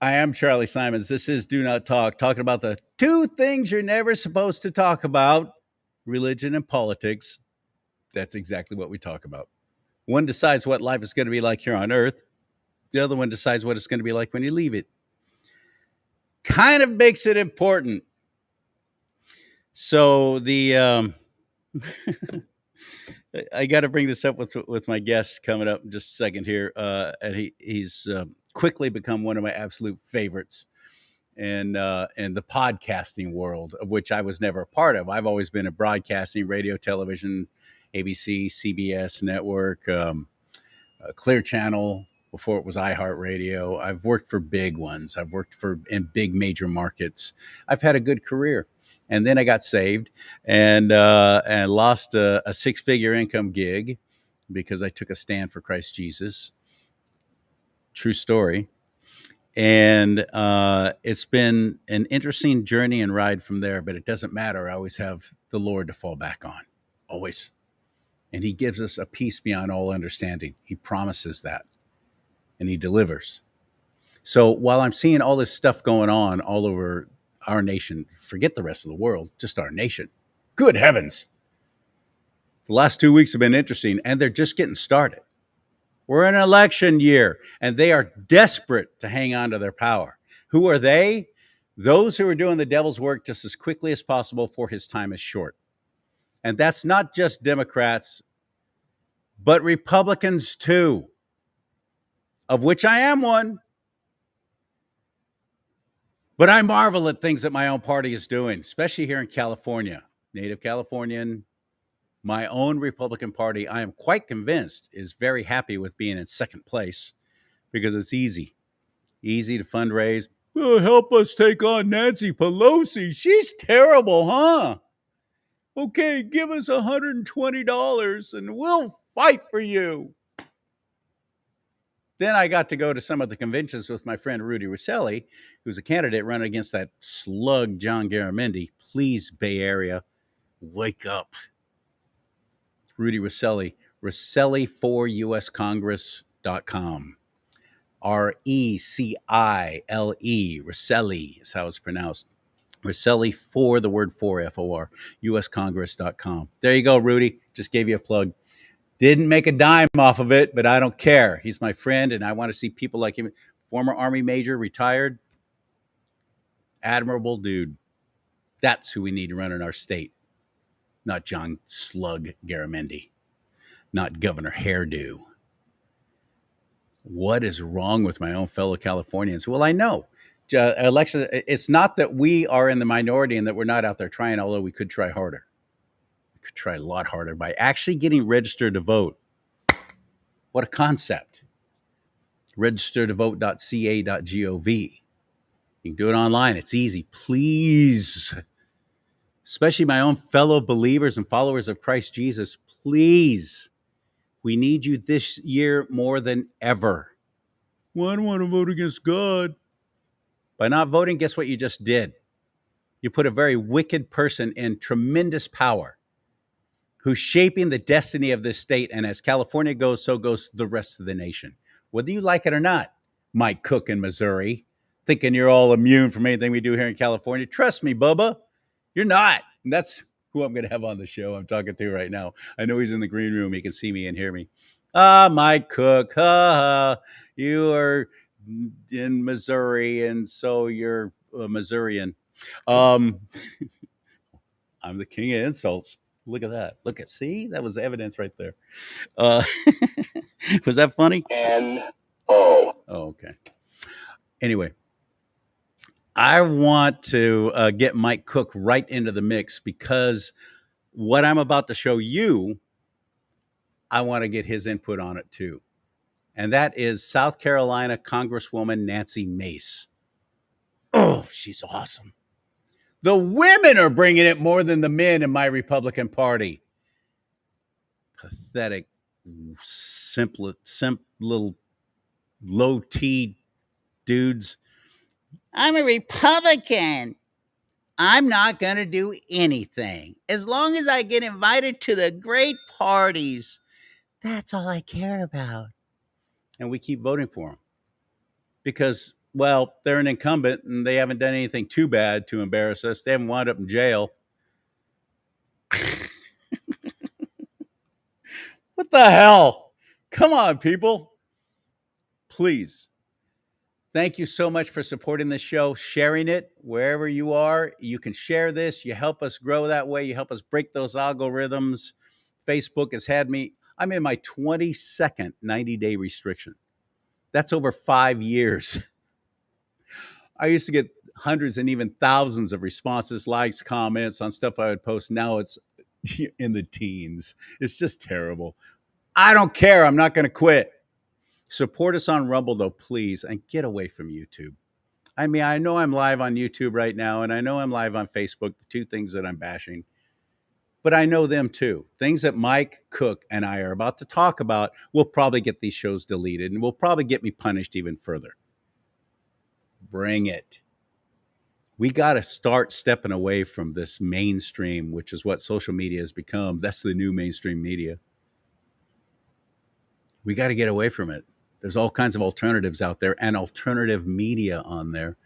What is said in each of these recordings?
I am Charlie Simons. This is Do Not Talk, talking about the two things you're never supposed to talk about: religion and politics. That's exactly what we talk about. One decides what life is going to be like here on earth, the other one decides what it's going to be like when you leave it. Kind of makes it important. So, I got to bring this up with my guest coming up in just a second here. And he's quickly become one of my absolute favorites in the podcasting world, of which I was never a part of. I've always been a broadcasting, radio, television, ABC, CBS network, Clear Channel before it was iHeartRadio. I've worked for big ones. I've worked for in big major markets. I've had a good career. And then I got saved and lost a six-figure income gig because I took a stand for Christ Jesus. True story. And it's been an interesting journey and ride from there, but it doesn't matter. I always have the Lord to fall back on, always. And he gives us a peace beyond all understanding. He promises that, and he delivers. So while I'm seeing all this stuff going on all over our nation, forget the rest of the world, just our nation. Good heavens. The last 2 weeks have been interesting, and they're just getting started. We're in an election year, and they are desperate to hang on to their power. Who are they? Those who are doing the devil's work just as quickly as possible, for his time is short. And that's not just Democrats, but Republicans too, of which I am one. But I marvel at things that my own party is doing, especially here in California. Native Californian, my own Republican Party, I am quite convinced, is very happy with being in second place because it's easy to fundraise. Oh, help us take on Nancy Pelosi. She's terrible, huh? Okay, give us $120 and we'll fight for you. Then I got to go to some of the conventions with my friend Rudy Rosselli, who's a candidate running against that slug John Garamendi. Please, Bay Area, wake up. Rudy Rosselli, Rosselli4USCongress.com. Recile, Rosselli is how it's pronounced. Rosselli for the word for, F-O-R, USCongress.com. There you go, Rudy. Just gave you a plug. Didn't make a dime off of it, but I don't care. He's my friend, and I want to see people like him. Former Army major, retired, admirable dude. That's who we need to run in our state. Not John Slug Garamendi. Not Governor Hairdo. What is wrong with my own fellow Californians? Well, I know. Election, it's not that we are in the minority and that we're not out there trying, although we could try harder. We could try a lot harder by actually getting registered to vote. What a concept. Registertovote.ca.gov. You can do it online. It's easy. Please, especially my own fellow believers and followers of Christ Jesus, please, we need you this year more than ever. Well, I don't want to vote against God. By not voting, guess what you just did? You put a very wicked person in tremendous power who's shaping the destiny of this state. And as California goes, so goes the rest of the nation. Whether you like it or not, Mike Cook in Missouri, thinking you're all immune from anything we do here in California. Trust me, Bubba, you're not. And that's who I'm going to have on the show I'm talking to right now. I know he's in the green room. He can see me and hear me. Mike Cook, you are in Missouri, and so you're a Missourian. I'm the king of insults. Look at that. See? That was evidence right there. Was that funny? N-O. Oh, okay. Anyway, I want to get Mike Cook right into the mix because what I'm about to show you, I want to get his input on it too. And that is South Carolina Congresswoman Nancy Mace. Oh, she's awesome. The women are bringing it more than the men in my Republican Party. Pathetic, simple little low T dudes. I'm a Republican. I'm not going to do anything. As long as I get invited to the great parties, that's all I care about. And we keep voting for them because Well, they're an incumbent and they haven't done anything too bad to embarrass us. They haven't wound up in jail. What the hell? Come on, people. Please. Thank you so much for supporting this show, sharing it wherever you are. You can share this. You help us grow that way. You help us break those algorithms. Facebook has had me, I'm in my 22nd 90-day restriction. That's over 5 years. I used to get hundreds and even thousands of responses, likes, comments on stuff I would post. Now it's in the teens. It's just terrible. I don't care. I'm not going to quit. Support us on Rumble, though, please, and get away from YouTube. I mean, I know I'm live on YouTube right now, and I know I'm live on Facebook, the two things that I'm bashing, but I know them too. Things that Mike Cook and I are about to talk about will probably get these shows deleted and will probably get me punished even further. Bring it. We got to start stepping away from this mainstream, which is what social media has become. That's the new mainstream media. We got to get away from it. There's all kinds of alternatives out there and alternative media on there.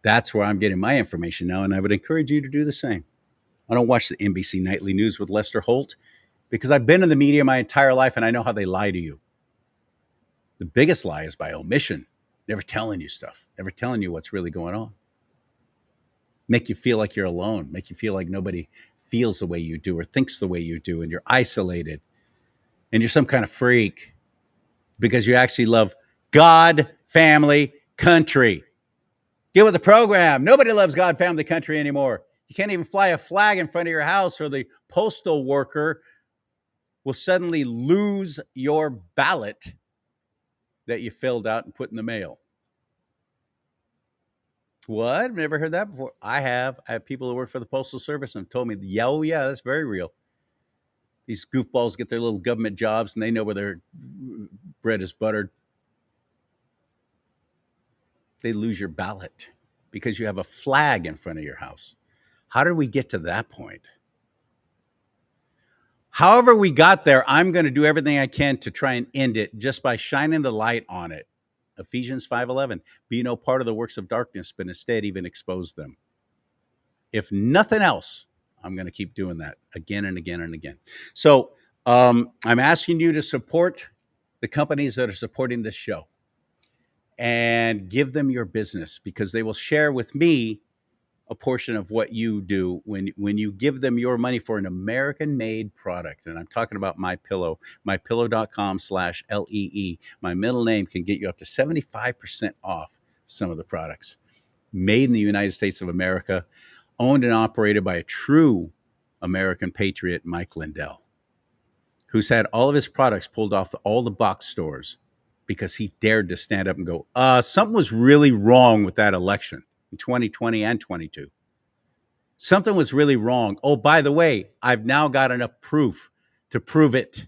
That's where I'm getting my information now, and I would encourage you to do the same. I don't watch the NBC Nightly News with Lester Holt because I've been in the media my entire life and I know how they lie to you. The biggest lie is by omission, never telling you stuff, never telling you what's really going on. Make you feel like you're alone, make you feel like nobody feels the way you do or thinks the way you do, and you're isolated and you're some kind of freak because you actually love God, family, country. Get with the program. Nobody loves God, family, country anymore. You can't even fly a flag in front of your house, or the postal worker will suddenly lose your ballot that you filled out and put in the mail. What? I've never heard that before. I have. I have people who work for the Postal Service and told me, yeah, oh, yeah, that's very real. These goofballs get their little government jobs and they know where their bread is buttered. They lose your ballot because you have a flag in front of your house. How did we get to that point? However we got there, I'm going to do everything I can to try and end it just by shining the light on it. Ephesians 5:11, be no part of the works of darkness, but instead even expose them. If nothing else, I'm going to keep doing that again and again and again. So I'm asking you to support the companies that are supporting this show and give them your business because they will share with me a portion of what you do when you give them your money for an American-made product. And I'm talking about MyPillow, mypillow.com/LEE. My middle name can get you up to 75% off some of the products. Made in the United States of America, owned and operated by a true American patriot, Mike Lindell, who's had all of his products pulled off all the box stores because he dared to stand up and go, something was really wrong with that election in 2020 and 22. Something was really wrong. Oh, by the way, I've now got enough proof to prove it.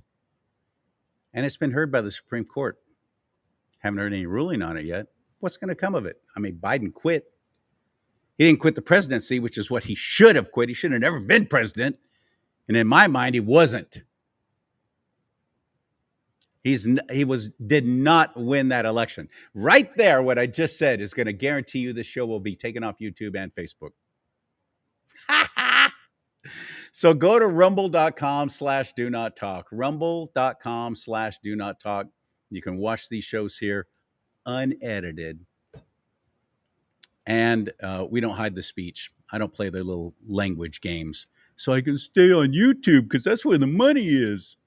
And it's been heard by the Supreme Court. Haven't heard any ruling on it yet. What's going to come of it? I mean, Biden quit. He didn't quit the presidency, which is what he should have quit. He should have never been president. And in my mind, he wasn't. Did not win that election. Right there, what I just said is going to guarantee you this show will be taken off YouTube and Facebook. So go to rumble.com/do not talk. Rumble.com/do not talk. You can watch these shows here unedited. And we don't hide the speech. I don't play their little language games. So I can stay on YouTube because that's where the money is.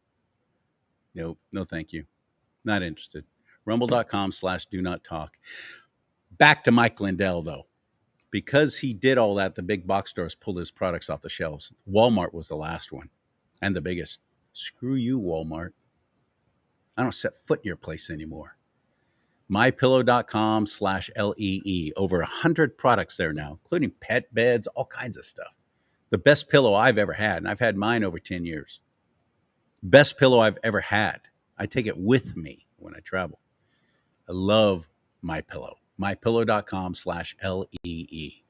No, thank you. Not interested. Rumble.com/do not talk. Back to Mike Lindell, though. Because he did all that, the big box stores pulled his products off the shelves. Walmart was the last one and the biggest. Screw you, Walmart. I don't set foot in your place anymore. MyPillow.com/LEE. Over 100 products there now, including pet beds, all kinds of stuff. The best pillow I've ever had, and I've had mine over 10 years. Best pillow I've ever had. I take it with me when I travel. I love MyPillow. MyPillow.com/LEE.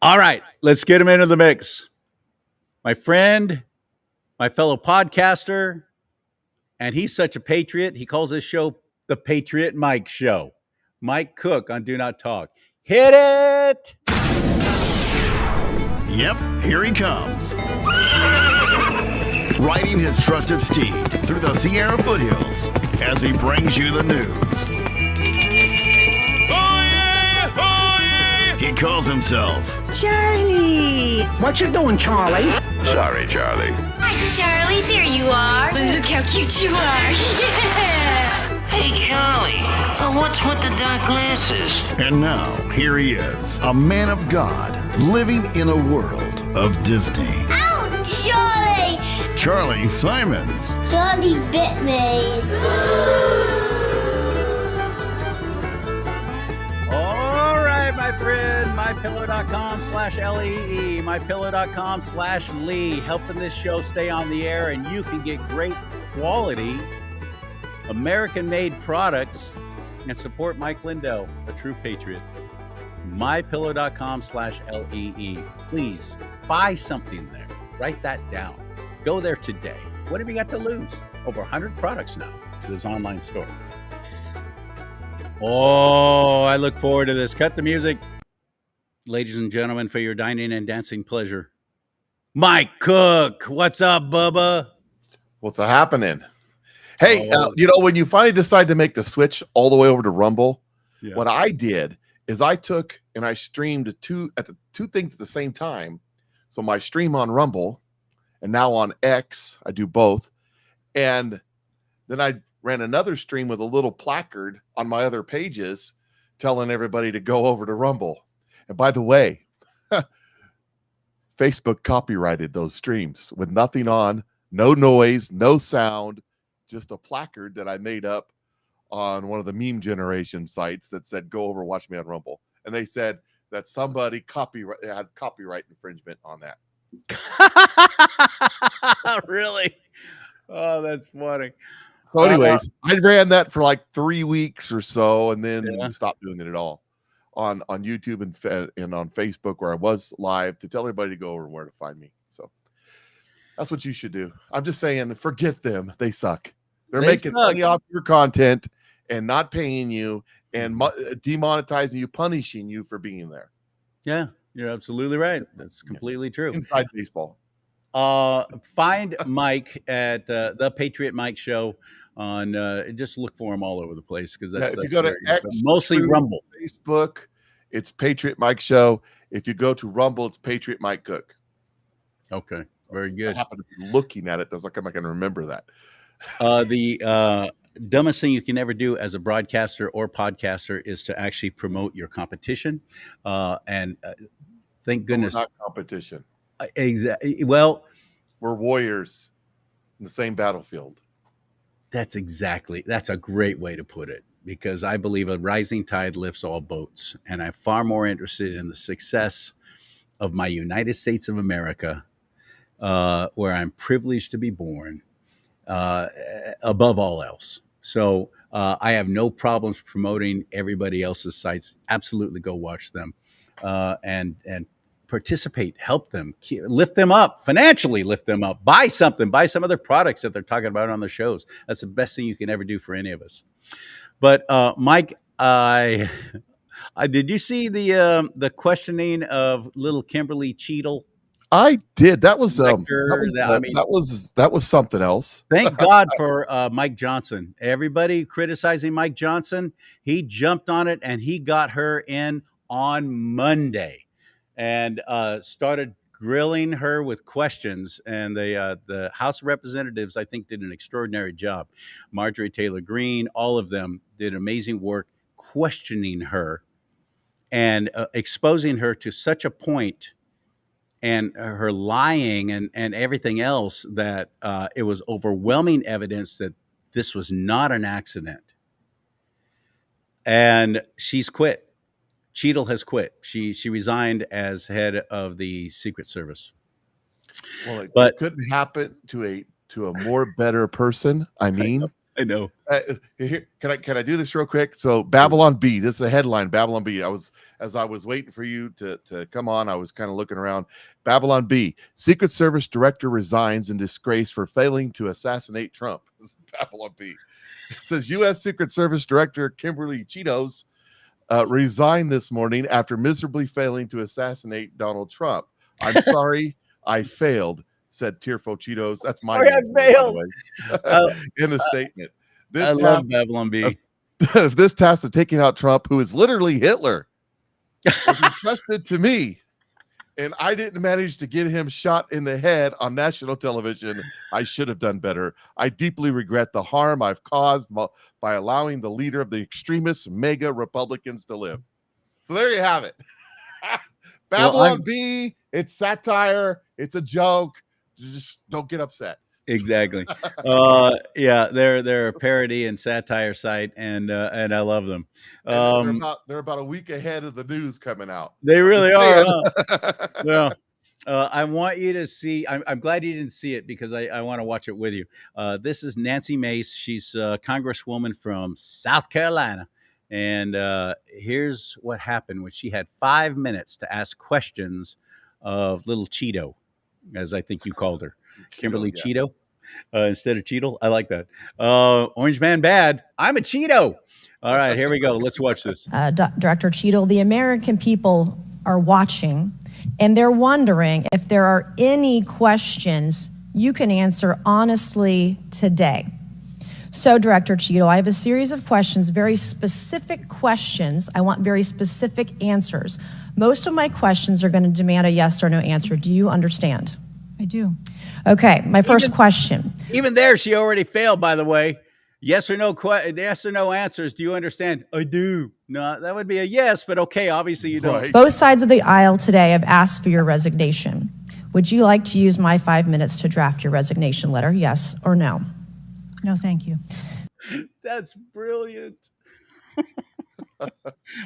All right, let's get him into the mix. My friend, my fellow podcaster, and he's such a patriot. He calls this show the Patriot Mike Show. Mike Cook on Do Not Talk. Hit it! Yep, here he comes. Riding his trusted steed through the Sierra foothills as he brings you the news. Oh yeah! Oh yeah! He calls himself Charlie. What you doing, Charlie? Sorry, Charlie. Hi, Charlie. There you are. Look how cute you are. Yeah. Hey, Charlie. What's with the dark glasses? And now, here he is, a man of God, living in a world of Disney. Ow, Charlie! Charlie Simons. Charlie bit me. All right, my friend, mypillow.com/LEE, mypillow.com/Lee, helping this show stay on the air, and you can get great quality American-made products and support Mike Lindell, a true patriot. mypillow.com/LEE. Please buy something there. Write that down. Go there today. What have you got to lose? Over 100 products now to this online store. Oh, I look forward to this. Cut the music. Ladies and gentlemen, for your dining and dancing pleasure, Mike Cook. What's up, Bubba? What's happening? Hey, when you finally decide to make the switch all the way over to Rumble, what I did is I took and I streamed two things at the same time. So my stream on Rumble and now on X, I do both. And then I ran another stream with a little placard on my other pages telling everybody to go over to Rumble. And by the way, Facebook copyrighted those streams with nothing on, no noise, no sound. Just a placard that I made up on one of the meme generation sites that said, go over, watch me on Rumble. And they said that somebody had copyright infringement on that. Really? Oh, that's funny. So anyways, I ran that for like 3 weeks or so and then stopped doing it at all on YouTube and on Facebook where I was live to tell everybody to go over where to find me. So that's what you should do. I'm just saying, forget them. They suck. They're making money off your content and not paying you and demonetizing you, punishing you for being there. Yeah, you're absolutely right. That's completely true. Inside baseball. Find Mike at the Patriot Mike Show on. Just look for him all over the place because that's if you go to X, mostly Rumble, Facebook, it's Patriot Mike Show. If you go to Rumble, it's Patriot Mike Cook. Okay. Very good. I happen to be looking at it. That's like I'm not going to remember that. The dumbest thing you can ever do as a broadcaster or podcaster is to actually promote your competition. And thank goodness, we're not competition. Exactly. Well, we're warriors in the same battlefield. That's a great way to put it, because I believe a rising tide lifts all boats, and I'm far more interested in the success of my United States of America, where I'm privileged to be born, above all else. So I have no problems promoting everybody else's sites. Absolutely go watch them and participate, help them, lift them up, financially lift them up, buy some other products that they're talking about on the shows. That's the best thing you can ever do for any of us. But Mike, did you see the questioning of little Kimberly Cheadle? I did. That was something else. Thank God for Mike Johnson. Everybody criticizing Mike Johnson. He jumped on it and he got her in on Monday and started grilling her with questions. And the House of Representatives, I think, did an extraordinary job. Marjorie Taylor Greene, all of them did amazing work questioning her and exposing her to such a point, and her lying and everything else, that it was overwhelming evidence that this was not an accident. And she's quit. Cheadle has quit. She resigned as head of the Secret Service. Well, it couldn't happen to a more better person. I mean, I know. Here, can I do this real quick? So Babylon Bee, this is the headline, Babylon Bee. As I was waiting for you to come on, I was kind of looking around. Babylon Bee, Secret Service director resigns in disgrace for failing to assassinate Trump. This is Babylon Bee. It says U.S. Secret Service Director Kimberly Cheadle resigned this morning after miserably failing to assassinate Donald Trump. I'm sorry, I failed, said Tearful Cheetos. That's my Sorry, I name, by the failed. way. In a statement. I love Babylon B. This task of taking out Trump, who is literally Hitler, was entrusted to me, and I didn't manage to get him shot in the head on national television. I should have done better. I deeply regret the harm I've caused by allowing the leader of the extremist mega Republicans to live. So there you have it. Babylon B, it's satire, it's a joke. Just don't get upset. Exactly. Yeah, they're a parody and satire site, and I love them. They're about a week ahead of the news coming out. They really are. Huh? Yeah. I want you to see. I'm glad you didn't see it because I want to watch it with you. This is Nancy Mace. She's a congresswoman from South Carolina, and here's what happened when she had 5 minutes to ask questions of little Cheeto, as I think you called her. Kimberly Cheeto instead of Cheetle. I like that. Orange Man bad. I'm a Cheeto. All right, here we go. Let's watch this. Director Cheetle, the American people are watching, and they're wondering if there are any questions you can answer honestly today. So, Director Cheetle, I have a series of questions, very specific questions. I want very specific answers. Most of my questions are going to demand a yes or no answer. Do you understand? I do. Okay, my first question. Even there, she already failed, by the way. Yes or no answers. Do you understand? I do. No, that would be a yes, but okay, obviously you don't. Right. Both sides of the aisle today have asked for your resignation. Would you like to use my 5 minutes to draft your resignation letter, yes or no? No, thank you. That's brilliant.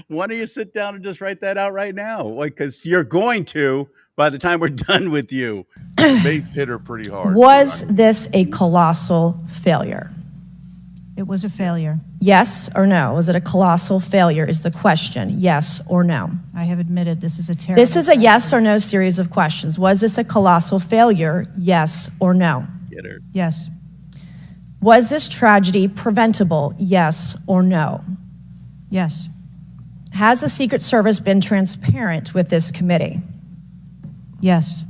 Why don't you sit down and just write that out right now? Because you're going to by the time we're done with you. Mace hit her pretty hard. Was this a colossal failure? It was a failure. Yes or no? Was it a colossal failure is the question. Yes or no? I have admitted this is a terrible. This is a yes or no series of questions. Was this a colossal failure? Yes or no? Get her. Yes. Was this tragedy preventable? Yes or no? Yes. Has the Secret Service been transparent with this committee? Yes.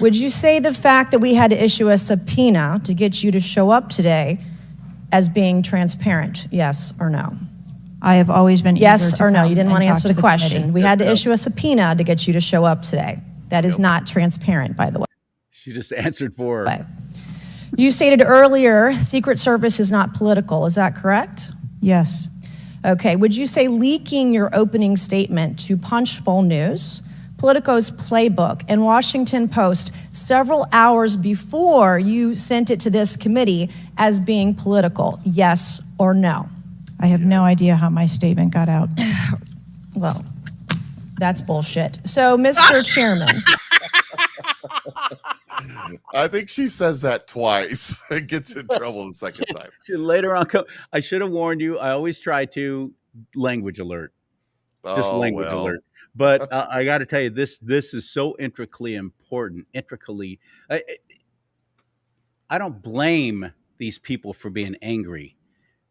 Would you say the fact that we had to issue a subpoena to get you to show up today as being transparent? Yes or no? I have always been yes or no? You didn't want to talk answer the question. committee. We had to issue a subpoena to get you to show up today. That is not transparent, by the way. She just answered for her. You stated earlier, Secret Service is not political. Is that correct? Yes. Okay. Would you say leaking your opening statement to Punchbowl News, Politico's Playbook, and Washington Post several hours before you sent it to this committee as being political? Yes or no? I have no idea how my statement got out. Well, that's bullshit. So, Mr. Chairman. I think she says that twice and gets in trouble the second time. Later on, I should have warned you. I always try to language alert. Just language alert. But I got to tell you, this is so intricately important. I don't blame these people for being angry.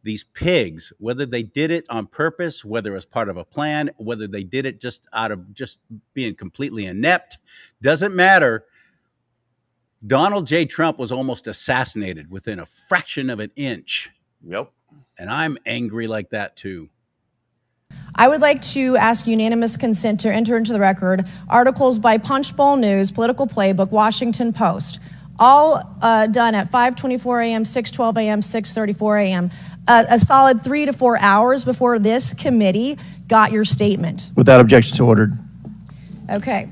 These pigs, whether they did it on purpose, whether it was part of a plan, whether they did it just out of just being completely inept, doesn't matter. Donald J. Trump was almost assassinated within a fraction of an inch. Yep. And I'm angry like that too. I would like to ask unanimous consent to enter into the record articles by Punchbowl News, Political Playbook, Washington Post, all done at 5:24 a.m., 6:12 a.m., 6:34 a.m., a solid 3 to 4 hours before this committee got your statement. Without objection, so ordered. Okay.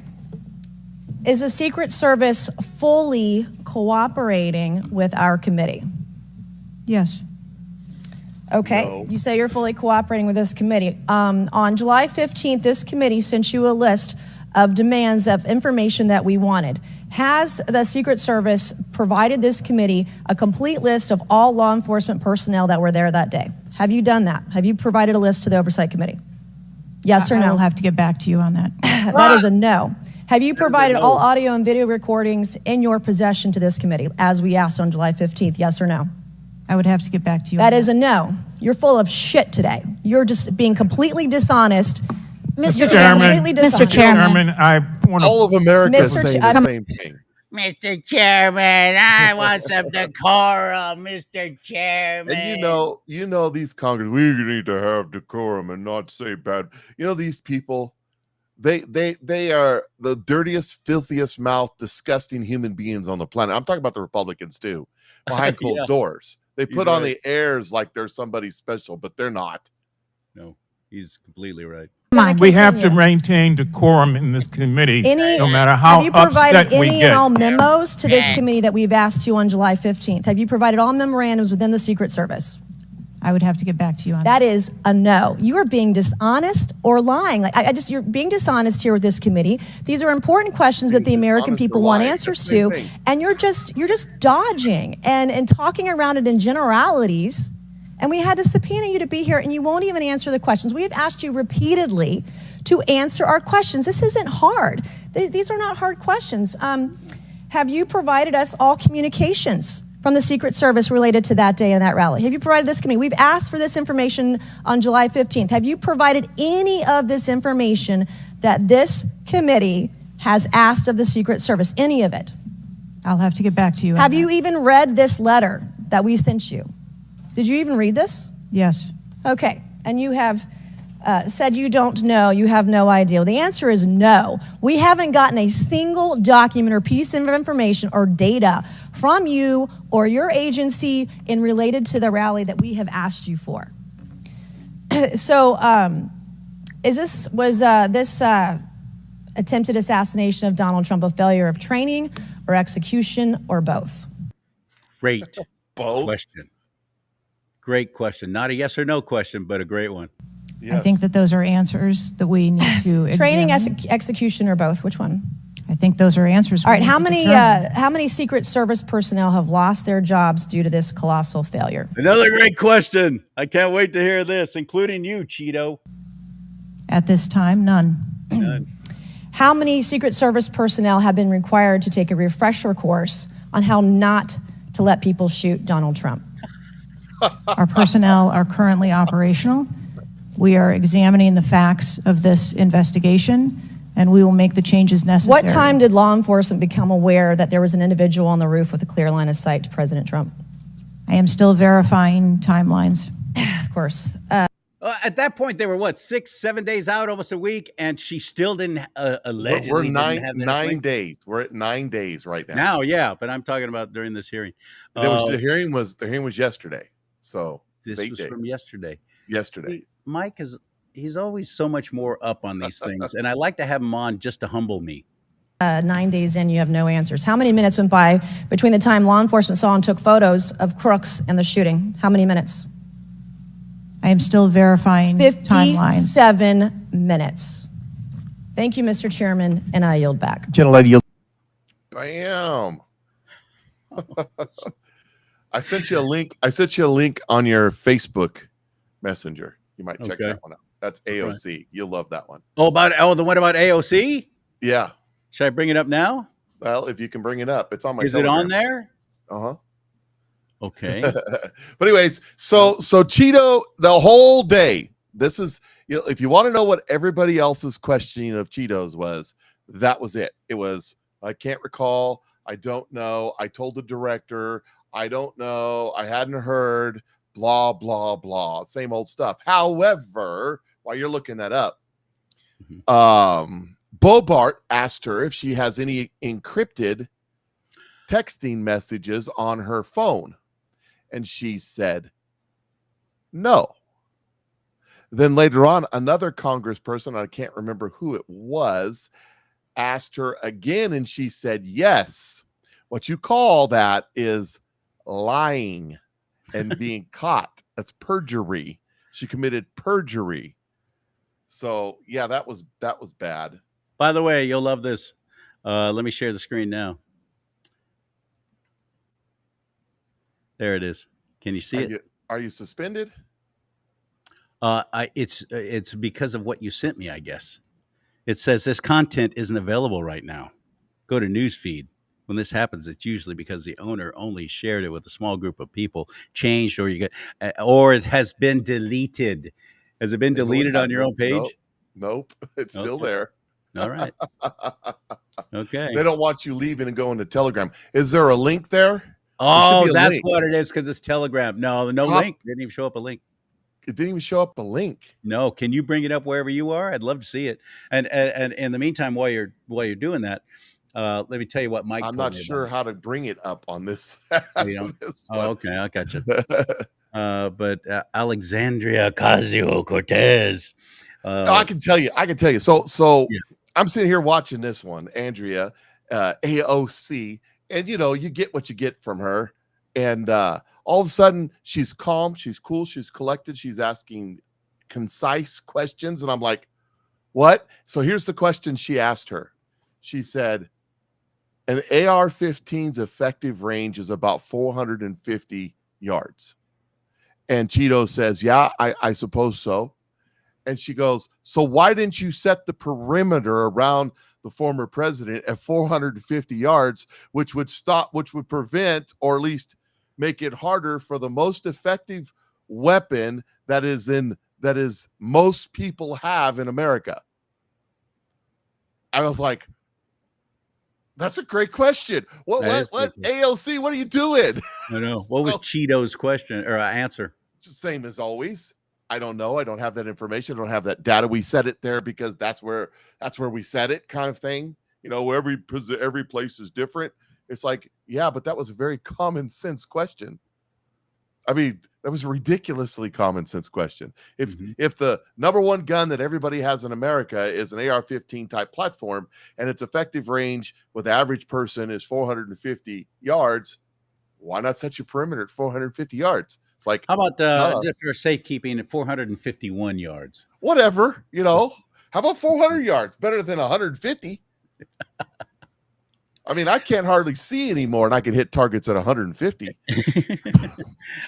Is the Secret Service fully cooperating with our committee? Yes. Okay, No. You say you're fully cooperating with this committee. On July 15th, this committee sent you a list of demands of information that we wanted. Has the Secret Service provided this committee a complete list of all law enforcement personnel that were there that day? Have you done that? Have you provided a list to the Oversight Committee? Yes or no? I will have to get back to you on that. That is a no. Have you provided all audio and video recordings in your possession to this committee, as we asked on July 15th? Yes or no? I would have to get back to you. That is a no. You're full of shit today. You're just being completely dishonest. Mr. Chairman, Mr. Chairman, I want to. All of America is Mr. saying Ch- the same thing. Mr. Chairman, I want some decorum, Mr. Chairman. And you know these Congress, we need to have decorum and not say bad. You know, these people, they are the dirtiest, filthiest mouth, disgusting human beings on the planet. I'm talking about the Republicans too, behind closed doors. They put on the airs like they're somebody special, but they're not. No, he's completely right. We have to maintain decorum in this committee, no matter how have you provided upset we any get. and all memos to this committee that we've asked you on July 15th? Have you provided all memorandums within the Secret Service? I would have to get back to you on that. That is a no. You are being dishonest or lying. Like you're being dishonest here with this committee. These are important questions that the American people want answers to, and you're just dodging and talking around it in generalities. And we had to subpoena you to be here, and you won't even answer the questions. We have asked you repeatedly to answer our questions. This isn't hard. These are not hard questions. Have you provided us all communications from the Secret Service related to that day and that rally? Have you provided this committee? We've asked for this information on July 15th. Have you provided any of this information that this committee has asked of the Secret Service? Any of it? I'll have to get back to you on Have that. you even read this letter that we sent you? Did you even read this? Yes. Okay, and you have said you don't know, you have no idea. Well, the answer is no. We haven't gotten a single document or piece of information or data from you or your agency in related to the rally that we have asked you for. So, was this attempted assassination of Donald Trump a failure of training or execution or both? Great Both? question. Great question. Not a yes or no question, but a great one. I think that those are answers that we need to Training, examine. execution, or both? Which one? I think those are answers. All right. we How need to many determine. how many Secret Service personnel have lost their jobs due to this colossal failure? Another great question. I can't wait to hear this, including you, Cheeto. At this time, none. None. How many Secret Service personnel have been required to take a refresher course on how not to let people shoot Donald Trump? Our personnel are currently operational. We are examining the facts of this investigation, and we will make the changes necessary. What time did law enforcement become aware that there was an individual on the roof with a clear line of sight to President Trump? I am still verifying timelines. Of course. At that point, they were what, 6-7 days out, almost a week, and she still didn't allegedly. We're didn't have that nine days. We're at 9 days right now. Now, yeah, but I'm talking about during this hearing. The hearing was yesterday. So This 8 was days. from yesterday. Yesterday. Mike he's always so much more up on these things, and I like to have him on just to humble me. 9 days in, you have no answers. How many minutes went by between the time law enforcement saw and took photos of crooks and the shooting? How many minutes? I am still verifying timelines. 57 minutes. Thank you, Mr. Chairman, and I yield back. Bam. I sent you a link. I sent you a link on your Facebook Messenger. You might check that one out. That's AOC. Right. You'll love that one. The one about AOC? Yeah. Should I bring it up now? Well, if you can bring it up, it's on my. Is Telegram. it on there? Uh-huh. Okay. But anyways, so Cheeto, the whole day. This is, if you want to know what everybody else's questioning of Cheetos was, that was it. It was, I can't recall. I don't know. I told the director. I don't know. I hadn't heard. Blah, blah, blah. Same old stuff. However, while you're looking that up, Bobart asked her if she has any encrypted texting messages on her phone. And she said, no. Then later on, another congressperson, I can't remember who it was, asked her again, and she said, yes. What you call that is lying and being caught. That's perjury. She committed perjury. So yeah, that was bad. By the way, you'll love this. Let me share the screen now. There it is. Can you see it? Are you suspended? It's because of what you sent me, I guess. It says this content isn't available right now. Go to newsfeed. when this happens, it's usually because the owner only shared it with a small group of people, changed, or it has been deleted. Has it been No, it deleted on your hasn't. own Nope. page? Nope. It's still Okay. there. All right. Okay. They don't want you leaving and going to Telegram. Is there a link there? There should be Oh, a that's link. what it is, because it's Telegram. No link. Didn't even show up a link. It didn't even show up a link. No. Can you bring it up wherever you are? I'd love to see it. And in the meantime, while you're doing that, let me tell you what Mike I'm told not me sure about how to bring it up on this. it. You know? this Oh, one. okay. I got you. But Alexandria Ocasio-Cortez. I can tell you. So Yeah. I'm sitting here watching this one, Andrea, AOC, and you get what you get from her. And all of a sudden, she's calm, she's cool, she's collected, she's asking concise questions, and I'm like, what? So here's the question she asked her. She said, an AR-15's effective range is about 450 yards. And Cheeto says, yeah, I suppose so. And she goes, so why didn't you set the perimeter around the former president at 450 yards, which would prevent, or at least make it harder for the most effective weapon that is most people have in America? I was like, that's a great question. What AOC, what are you doing? I know. What was Cheeto's question or answer? It's the same as always. I don't know. I don't have that information. I don't have that data. We set it there because that's where we set it, kind of thing. Every place is different. It's like, yeah, but that was a very common sense question. I mean, that was a ridiculously common sense question. If the number one gun that everybody has in America is an AR-15 type platform, and its effective range with the average person is 450 yards, why not set your perimeter at 450 yards? It's like, how about just for safekeeping at 451 yards? Whatever, How about 400 yards? Better than 150. I mean, I can't hardly see anymore, and I can hit targets at 150.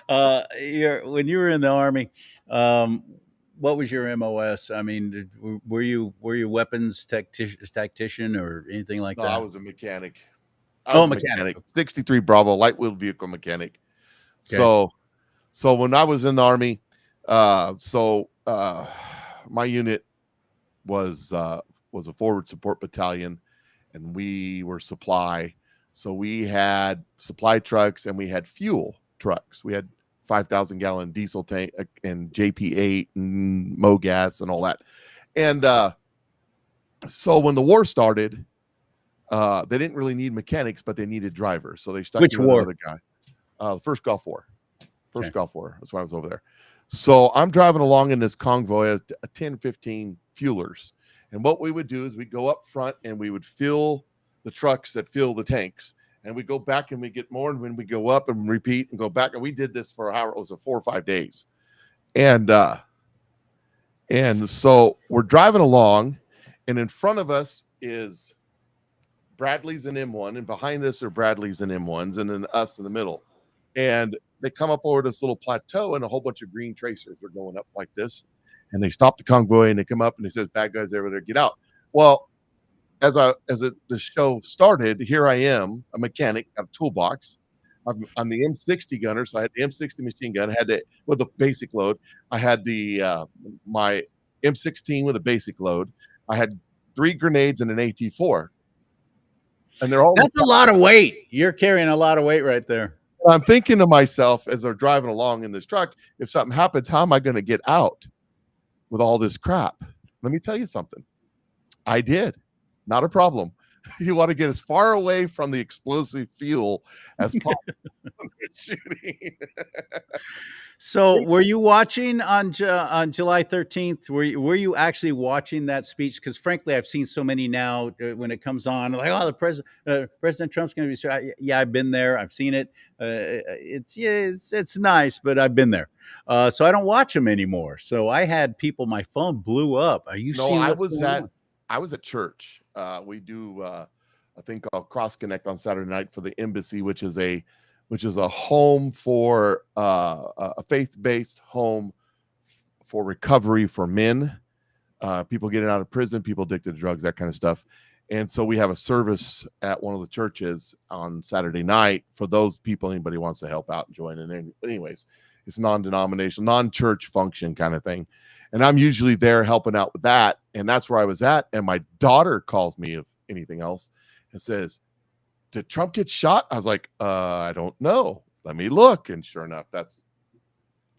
When you were in the Army, what was your MOS? I mean, were you weapons tactician or anything like that? I was a mechanic. Mechanic. 63 Bravo, light wheeled vehicle mechanic. Okay. So when I was in the Army, my unit was a forward support battalion, and we were supply. So we had supply trucks and we had fuel trucks. We had 5,000 gallon diesel tank and JP8 and MoGas and all that. And so when the war started, they didn't really need mechanics, but they needed drivers. So they stuck with another guy. The first Gulf War. Gulf War. That's why I was over there. So I'm driving along in this convoy, a 10, 15 fuelers. And what we would do is we'd go up front and we would fill the trucks that fill the tanks. And we go back and we get more. And when we go up and repeat and go back, and we did this for it was 4 or 5 days. And so we're driving along, and in front of us is Bradley's and M1, and behind us are Bradley's and M1s, and then us in the middle. And they come up over this little plateau, and a whole bunch of green tracers are going up like this. And they stop the convoy, and they come up, and they says, "Bad guys over there, get out." Well, the show started, here I am, a mechanic, got a toolbox. I'm the M60 gunner, so I had the M60 machine gun. I had with a basic load. I had my M16 with a basic load. I had 3 grenades and an AT4. And they're all. That's a lot of weight. You're carrying a lot of weight right there. I'm thinking to myself as they're driving along in this truck, if something happens, how am I going to get out with all this crap? Let me tell you something. I did. Not a problem. You want to get as far away from the explosive fuel as possible. Shooting. So, were you watching on July 13th? Were you actually watching that speech? Because frankly, I've seen so many now when it comes on, like, oh, President Trump's going to be. Yeah, I've been there. I've seen it. It's nice, but I've been there. So I don't watch them anymore. So I had people. My phone blew up. Are you seeing what's going on? I was at church. We do a thing called Cross Connect on Saturday night for the embassy, which is a home for a faith-based home for recovery for men, people getting out of prison, people addicted to drugs, that kind of stuff. And so we have a service at one of the churches on Saturday night for those people, anybody wants to help out and join in. Anyways, it's non-denominational, non-church function kind of thing. And I'm usually there helping out with that. And that's where I was at. And my daughter calls me, if anything else, and says, did Trump get shot? I was like, I don't know. Let me look. And sure enough, that's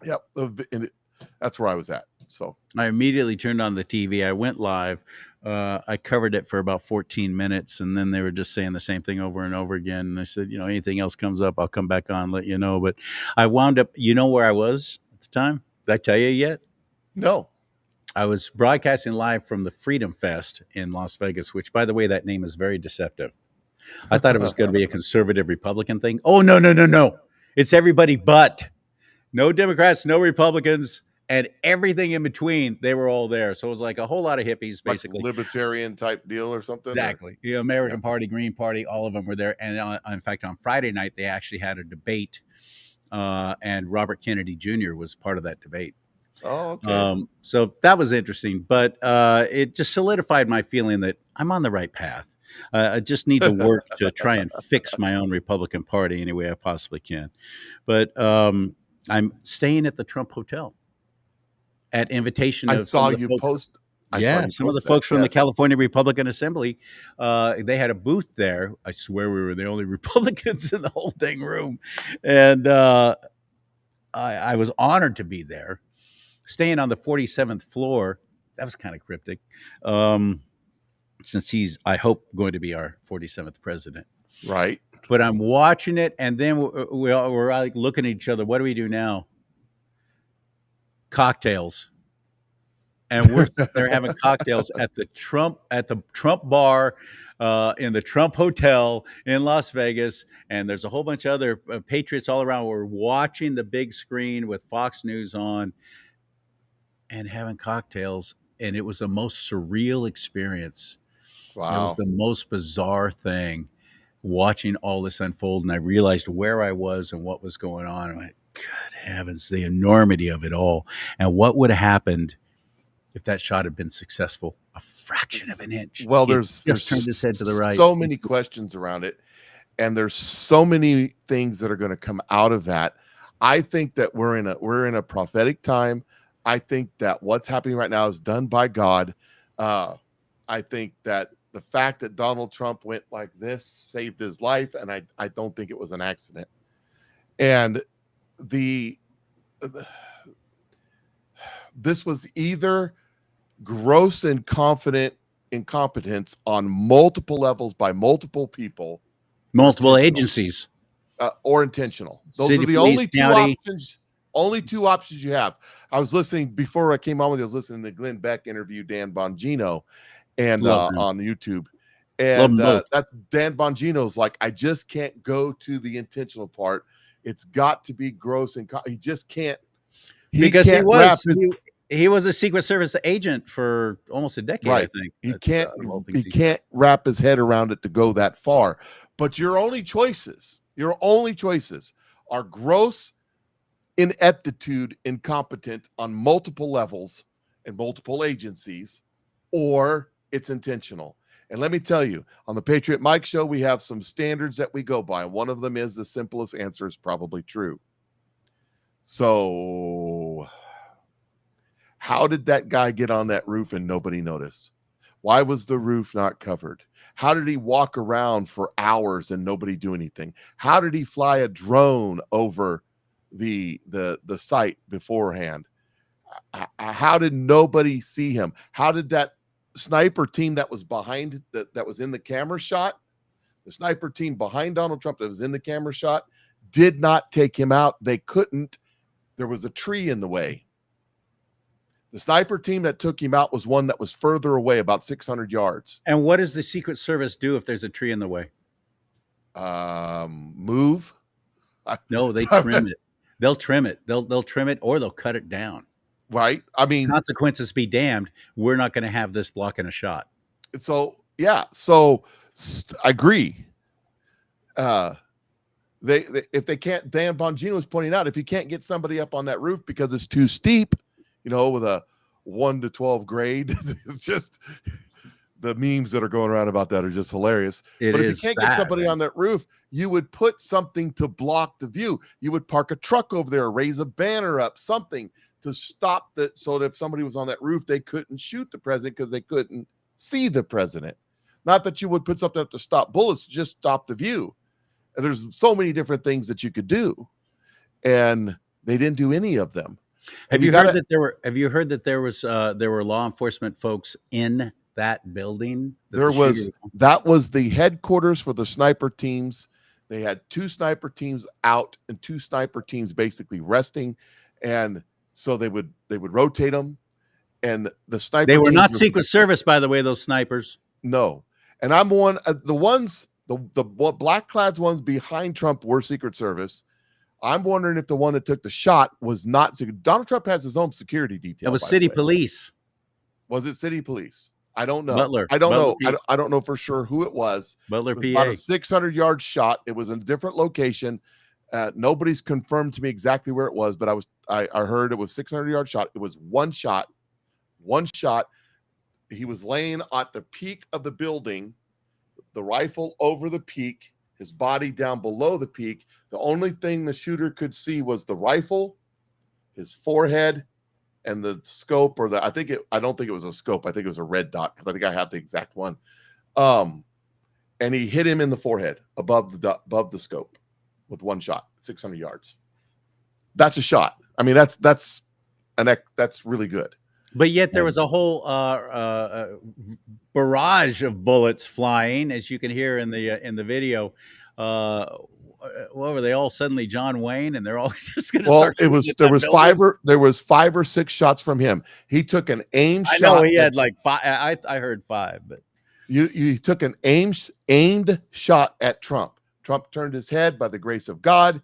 where I was at. So I immediately turned on the TV. I went live. I covered it for about 14 minutes, and then they were just saying the same thing over and over again. And I said, anything else comes up, I'll come back on, let you know. But I wound up, where I was at the time? Did I tell you yet? No. I was broadcasting live from the Freedom Fest in Las Vegas, which, by the way, that name is very deceptive. I thought it was going to be a conservative Republican thing. Oh, no. It's everybody but. No Democrats, no Republicans, and everything in between. They were all there. So it was like a whole lot of hippies, basically. Like libertarian type deal or something? Exactly. The American Party, Green Party, all of them were there. And in fact, on Friday night, they actually had a debate, and Robert Kennedy Jr. was part of that debate. Oh, okay. So that was interesting. But it just solidified my feeling that I'm on the right path. I just need to work to try and fix my own Republican Party any way I possibly can. But I'm staying at the Trump Hotel at invitation of I saw you post. Some of the folks from the California Republican Assembly, they had a booth there. I swear we were the only Republicans in the whole dang room. And I was honored to be there, staying on the 47th floor. That was kind of cryptic, since he's, I hope, going to be our 47th president. Right. But I'm watching it, and then we're like looking at each other. What do we do now? Cocktails. And they're having cocktails at the Trump bar in the Trump Hotel in Las Vegas. And there's a whole bunch of other patriots all around. We're watching the big screen with Fox News on and having cocktails. And it was the most surreal experience. Wow. It was the most bizarre thing, watching all this unfold. And I realized where I was and what was going on. I'm like, good heavens, the enormity of it all. And what would have happened if that shot had been successful? A fraction of an inch. Well, there's turned his head to the right. So many questions around it, and there's so many things that are going to come out of that. I think that we're in a prophetic time. I think that what's happening right now is done by God. I think that the fact that Donald Trump went like this saved his life, and I don't think it was an accident. And this was either gross and confident incompetence on multiple levels by multiple people, multiple agencies, or intentional. Those City, are the police, only county. only two options you have. I was listening before I came on with you. I was listening to Glenn Beck interview Dan Bongino and on YouTube. And that's Dan Bongino's like, I just can't go to the intentional part. It's got to be gross and he just can't. Because he was a Secret Service agent for almost a decade, right. I think. He can't wrap his head around it to go that far. But your only choices are gross ineptitude, incompetent on multiple levels and multiple agencies, or it's intentional. And let me tell you, on the Patriot Mike Show, we have some standards that we go by. One of them is the simplest answer is probably true. So how did that guy get on that roof and nobody noticed? Why was the roof not covered? How did he walk around for hours and nobody do anything? How did he fly a drone over the site beforehand? How did nobody see him? How did that sniper team that was behind that was in the camera shot, the sniper team behind Donald Trump that was in the camera shot, did not take him out? They couldn't. There was a tree in the way. The sniper team that took him out was one that was further away, about 600 yards. And what does the Secret Service do if there's a tree in the way? Move. No, they trim it. They'll trim it. They'll trim it, or they'll cut it down. Right. I mean, consequences be damned. We're not going to have this blocking a shot. So yeah. So I agree. If they can't, Dan Bongino was pointing out, if you can't get somebody up on that roof because it's too steep, with a 1 to 12 grade, it's just the memes that are going around about that are just hilarious. It but if you is can't get sad, somebody man. on that roof, you would put something to block the view. You would park a truck over there, raise a banner up, something to stop that, so that if somebody was on that roof, they couldn't shoot the president because they couldn't see the president. Not that you would put something up to stop bullets, just stop the view. And there's so many different things that you could do, and they didn't do any of them. Have you heard that there were law enforcement folks in that building? That was the headquarters for the sniper teams. They had 2 sniper teams out and 2 sniper teams basically resting, and so they would rotate them. And the sniper They were teams not Secret Service, by the way, those snipers. No, and I'm one the ones the black clad ones behind Trump were Secret Service. I'm wondering if the one that took the shot was not secret. Donald Trump has his own security detail. It was city police. Was it city police? I don't know. Butler. I don't know. Butler, I don't know for sure who it was. Butler, it was PA. about a 600-yard shot. It was in a different location. Nobody's confirmed to me exactly where it was, but I heard it was 600-yard shot. It was one shot. He was laying at the peak of the building, the rifle over the peak, his body down below the peak. The only thing the shooter could see was the rifle, his forehead, and the scope, or I don't think it was a scope. I think it was a red dot, because I think I have the exact one. And he hit him in the forehead above the scope with one shot, 600 yards. That's a shot. I mean, that's really good. But yet there was a whole barrage of bullets flying, as you can hear in the video. What were they all suddenly John Wayne, and they're all just going to start? There was 5 or 6 shots from him. He took an aim shot. I know he had like 5. I heard 5, but you took an aimed shot at Trump. Trump turned his head by the grace of God,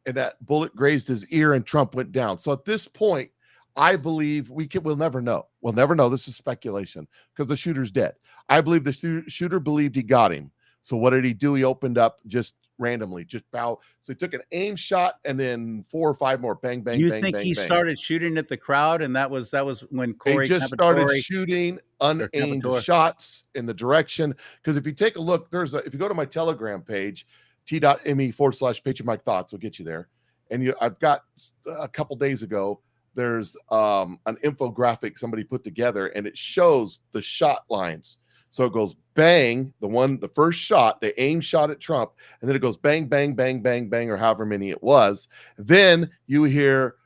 and that bullet grazed his ear, and Trump went down. So at this point, I believe we'll never know. We'll never know. This is speculation because the shooter's dead. I believe the shooter believed he got him. So what did he do? He opened up just randomly, just bow. So he took an aim shot and then 4 or 5 more. Bang, bang, you bang, think bang, he bang. started shooting at the crowd, and that was when Corey just started shooting unaimed shots in the direction. Because if you take a look, if you go to my Telegram page, t.me/Patriot Mike Thoughts will get you there. And I've got a couple days ago, there's an infographic somebody put together, and it shows the shot lines. So it goes bang, the first shot, the aim shot at Trump, and then it goes bang, bang, bang, bang, bang, or however many it was. Then you hear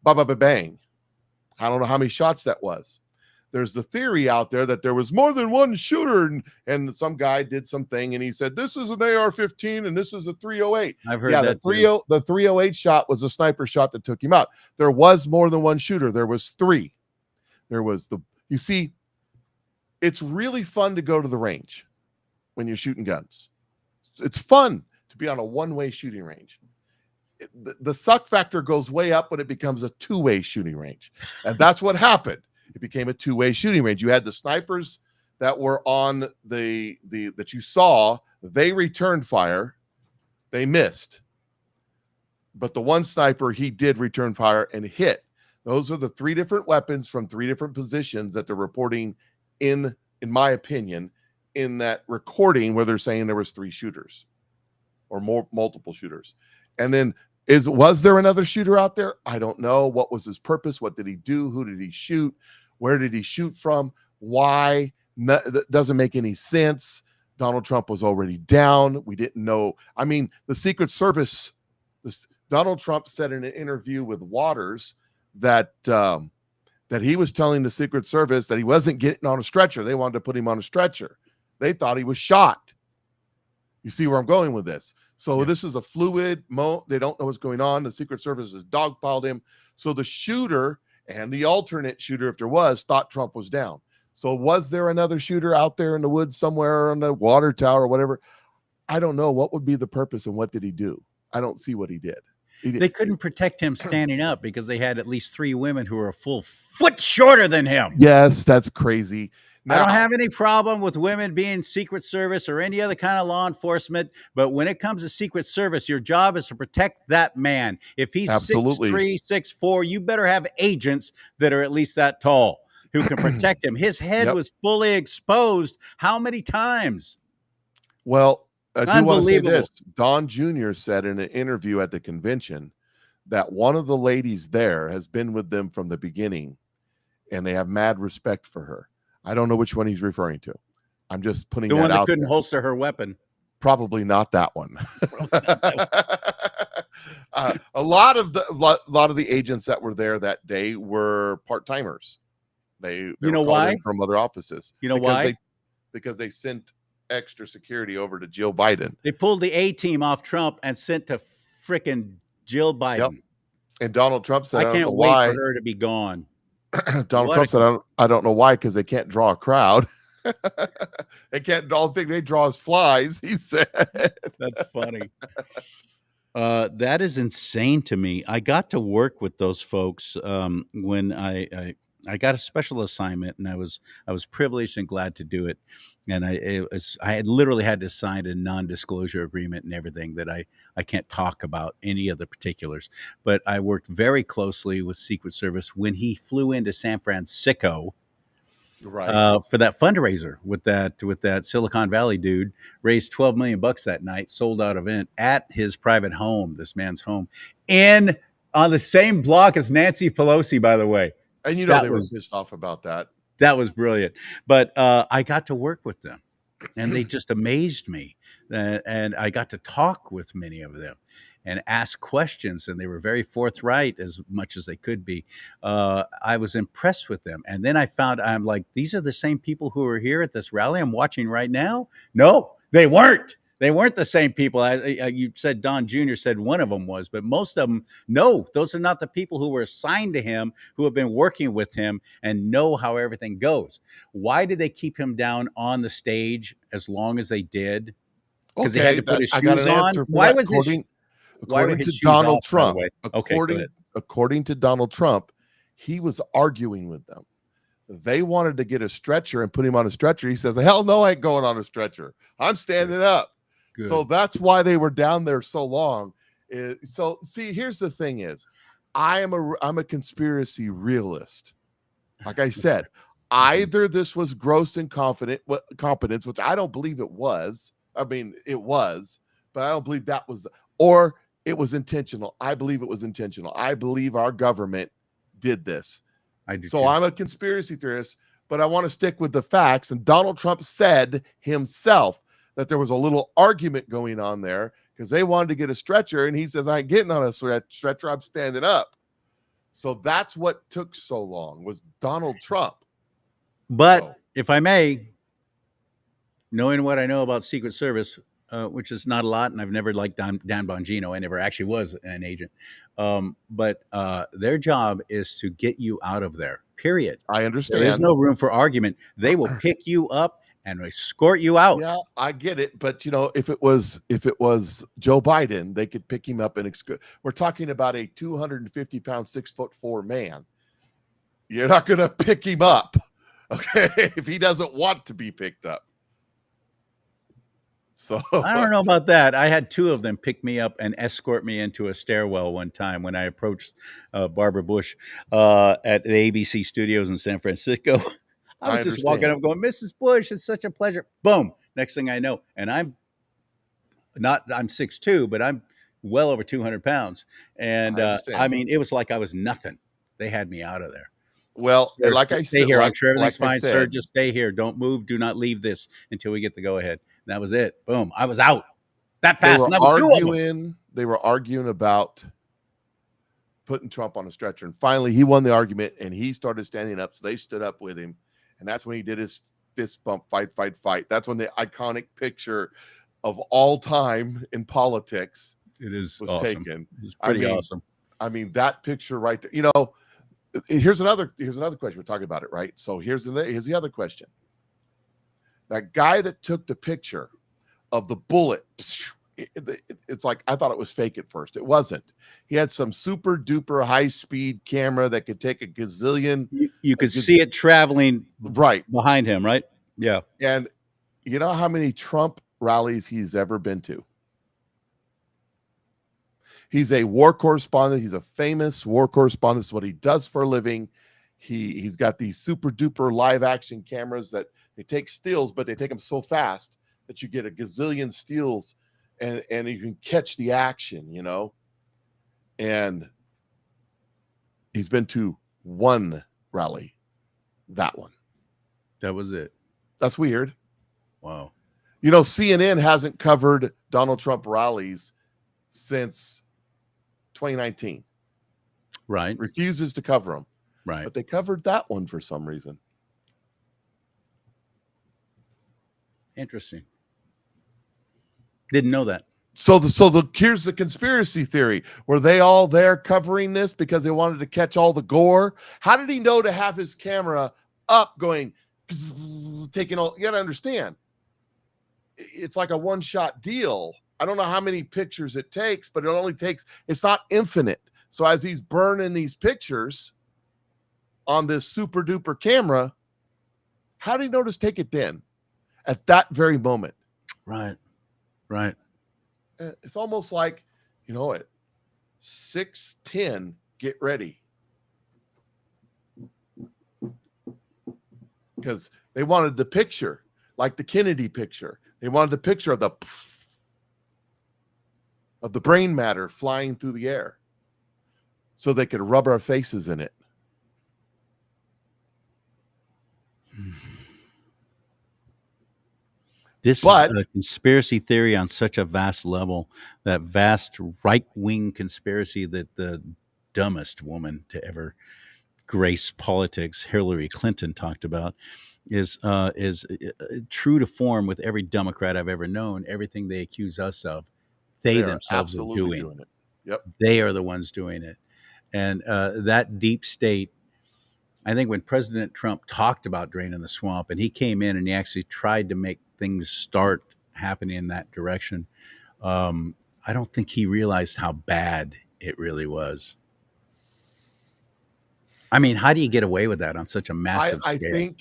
ba ba ba bang. I don't know how many shots that was. There's the theory out there that there was more than one shooter, and some guy did something, and he said, this is an AR-15 and this is a 308. I've heard that too. The 308 shot was a sniper shot that took him out. There was more than one shooter. There was 3. You see, it's really fun to go to the range when you're shooting guns. It's fun to be on a one-way shooting range. The suck factor goes way up when it becomes a 2-way shooting range. And that's what happened. It became a 2-way shooting range. You had the snipers that were on that you saw, they returned fire. They missed. But the one sniper, he did return fire and hit. Those are the 3 different weapons from 3 different positions that they're reporting in my opinion, in that recording where they're saying there was 3 shooters or multiple shooters. And then was there another shooter out there? I don't know. What was his purpose? What did he do? Who did he shoot? Where did he shoot from? Why? That doesn't make any sense. Donald Trump was already down. We didn't know. I mean, the Secret Service, Donald Trump said in an interview with Waters that he was telling the Secret Service that he wasn't getting on a stretcher. They wanted to put him on a stretcher. They thought he was shot. You see where I'm going with this? So This is a fluid they don't know what's going on. The Secret Service has dogpiled him. So the shooter and the alternate shooter, if there was, thought Trump was down. So was there another shooter out there in the woods somewhere on the water tower or whatever? I don't know. What would be the purpose and what did he do? I don't see what he did. They couldn't protect him standing up because they had at least 3 women who were a full foot shorter than him. Yes, that's crazy. Now, I don't have any problem with women being Secret Service or any other kind of law enforcement, but when it comes to Secret Service, your job is to protect that man. If he's 6'3", 6'4", you better have agents that are at least that tall. who can protect him. His head was fully exposed. How many times? Well, I do want to say Unbelievable. this. Don Jr. said in an interview at the convention that one of the ladies there has been with them from the beginning, and they have mad respect for her. I don't know which one he's referring to. I'm just putting The that one that out couldn't there. holster her weapon. Probably not that one. A lot of the agents that were there that day were part-timers. They were called why? in from other offices. You know why? Because they sent extra security over to Jill Biden. They pulled the A-team off Trump and sent to frickin' Jill Biden. Yep. And Donald Trump said, I can't wait for her to be gone. Donald Trump said, I don't know why, because they can't draw a crowd. They can't. All thing they draw is flies, he said. That's funny. That is insane to me. I got to work with those folks when I got a special assignment, and I was privileged and glad to do it. And I had literally had to sign a non-disclosure agreement and everything that I can't talk about any of the particulars. But I worked very closely with Secret Service when he flew into San Francisco. Right. For that fundraiser with that Silicon Valley dude, raised $12 million that night, sold out event at his private home, this man's home, and on the same block as Nancy Pelosi, by the way. And they were pissed off about that. That was brilliant. But I got to work with them, and they just amazed me. And I got to talk with many of them and ask questions, and they were very forthright as much as they could be. I was impressed with them. And then I'm like, these are the same people who are here at this rally I'm watching right now? No, they weren't. They weren't the same people. You said Don Jr. said one of them was, but most of them, no, those are not the people who were assigned to him, who have been working with him and know how everything goes. Why did they keep him down on the stage as long as they did? Because he had to put his shoes on? Why was his... According to Donald Trump, according to Donald Trump, he was arguing with them. They wanted to get a stretcher and put him on a stretcher. He says, "Hell no, I ain't going on a stretcher. I'm standing up." Good. So that's why they were down there so long. So see, here's the thing: is I'm a conspiracy realist. Like I said, either this was gross incompetence, which I don't believe it was. I mean, it was, but I don't believe that was, or it was intentional. I believe it was intentional. I believe our government did this. I do. So I'm a conspiracy theorist, but I want to stick with the facts. And Donald Trump said himself that there was a little argument going on there because they wanted to get a stretcher, and he says, "I ain't getting on a stretcher. I'm standing up." So that's what took so long, was Donald Trump. But if I may, knowing what I know about Secret Service, which is not a lot, and I've never liked Dan Bongino. I never actually was an agent. But their job is to get you out of there, period. I understand. There's no room for argument. They will pick you up and escort you out. Yeah, I get it. But, if it was Joe Biden, they could pick him up and we're talking about a 250-pound, 6'4" man. You're not going to pick him up, okay, if he doesn't want to be picked up. So I don't know about that. I had two of them pick me up and escort me into a stairwell one time when I approached Barbara Bush at the ABC studios in San Francisco. I was just walking up going, "Mrs. Bush, it's such a pleasure." Boom. Next thing I know, and I'm 6'2", but I'm well over 200 pounds. And I mean, it was like I was nothing. They had me out of there. Well, sir, like I stay said, here. I'm sure everything's fine, sir. Just stay here. Don't move. Do not leave this until we get the go ahead. And that was it. Boom. I was out that fast. And that was two of them. They were arguing about putting Trump on a stretcher. And finally, he won the argument, and he started standing up. So they stood up with him. And that's when he did his fist bump, fight, fight, fight. That's when the iconic picture of all time in politics was awesome. taken. It's pretty awesome. I mean, that picture right there. Here's another question. We're talking about it, right? So here's the other question. That guy that took the picture of the bullet, it's like, I thought it was fake at first. It wasn't. He had some super duper high speed camera that could take a gazillion. You could see it traveling right behind him, right? Yeah. And you know how many Trump rallies he's ever been to? He's a war correspondent. He's a famous war correspondent. It's what he does for a living. He's got these super duper live action cameras that they take stills, but they take them so fast that you get a gazillion stills and you can catch the action, you know. And he's been to one rally, that one. That was it. That's weird. Wow. You know, CNN hasn't covered Donald Trump rallies since 2019. Right. Refuses to cover them. Right. But they covered that one for some reason. Interesting. Didn't know that. So here's the conspiracy theory. Were they all there covering this because they wanted to catch all the gore? How did he know to have his camera up going, taking all? You got to understand, it's like a one-shot deal. I don't know how many pictures it takes, but it's not infinite. So as he's burning these pictures on this super duper camera, how did he know to take it then at that very moment? Right. Right. It's almost like, you know, at 6:10, get ready. Because they wanted the picture, like the Kennedy picture. They wanted the picture of the brain matter flying through the air so they could rub our faces in it. This is a conspiracy theory on such a vast level, that vast right-wing conspiracy that the dumbest woman to ever grace politics, Hillary Clinton, talked about, is true to form with every Democrat I've ever known. Everything they accuse us of, they themselves are doing. It. Yep. They are the ones doing it. And that deep state, I think when President Trump talked about draining the swamp, and he came in and he actually tried to make things start happening in that direction, I don't think he realized how bad it really was. I mean, how do you get away with that on such a massive scale?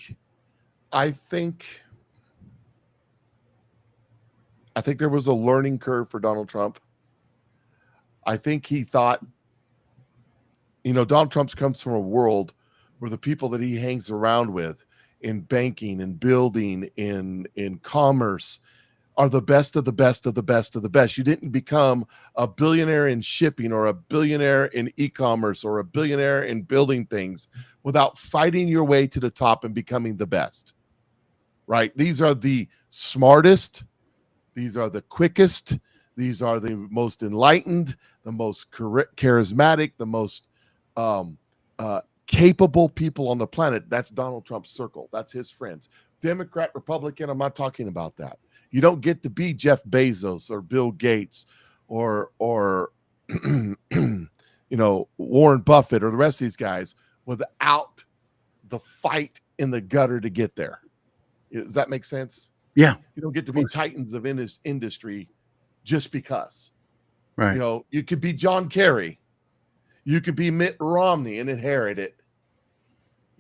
I think there was a learning curve for Donald Trump. I think he thought, you know, Donald Trump comes from a world where the people that he hangs around with in banking and building, in commerce, are the best of the best of the best of the best. You didn't become a billionaire in shipping or a billionaire in e-commerce or a billionaire in building things without fighting your way to the top and becoming the best, right? These are the smartest. These are the quickest. These are the most enlightened, the most charismatic, the most capable people on the planet. That's Donald Trump's circle. That's his friends. Democrat, Republican, I'm not talking about that. You don't get to be Jeff Bezos or Bill Gates or you know, Warren Buffett or the rest of these guys without the fight in the gutter to get there. Does that make sense? Yeah. You don't get to be titans of industry just because. Right. You know, you could be John Kerry. You could be Mitt Romney and inherit it.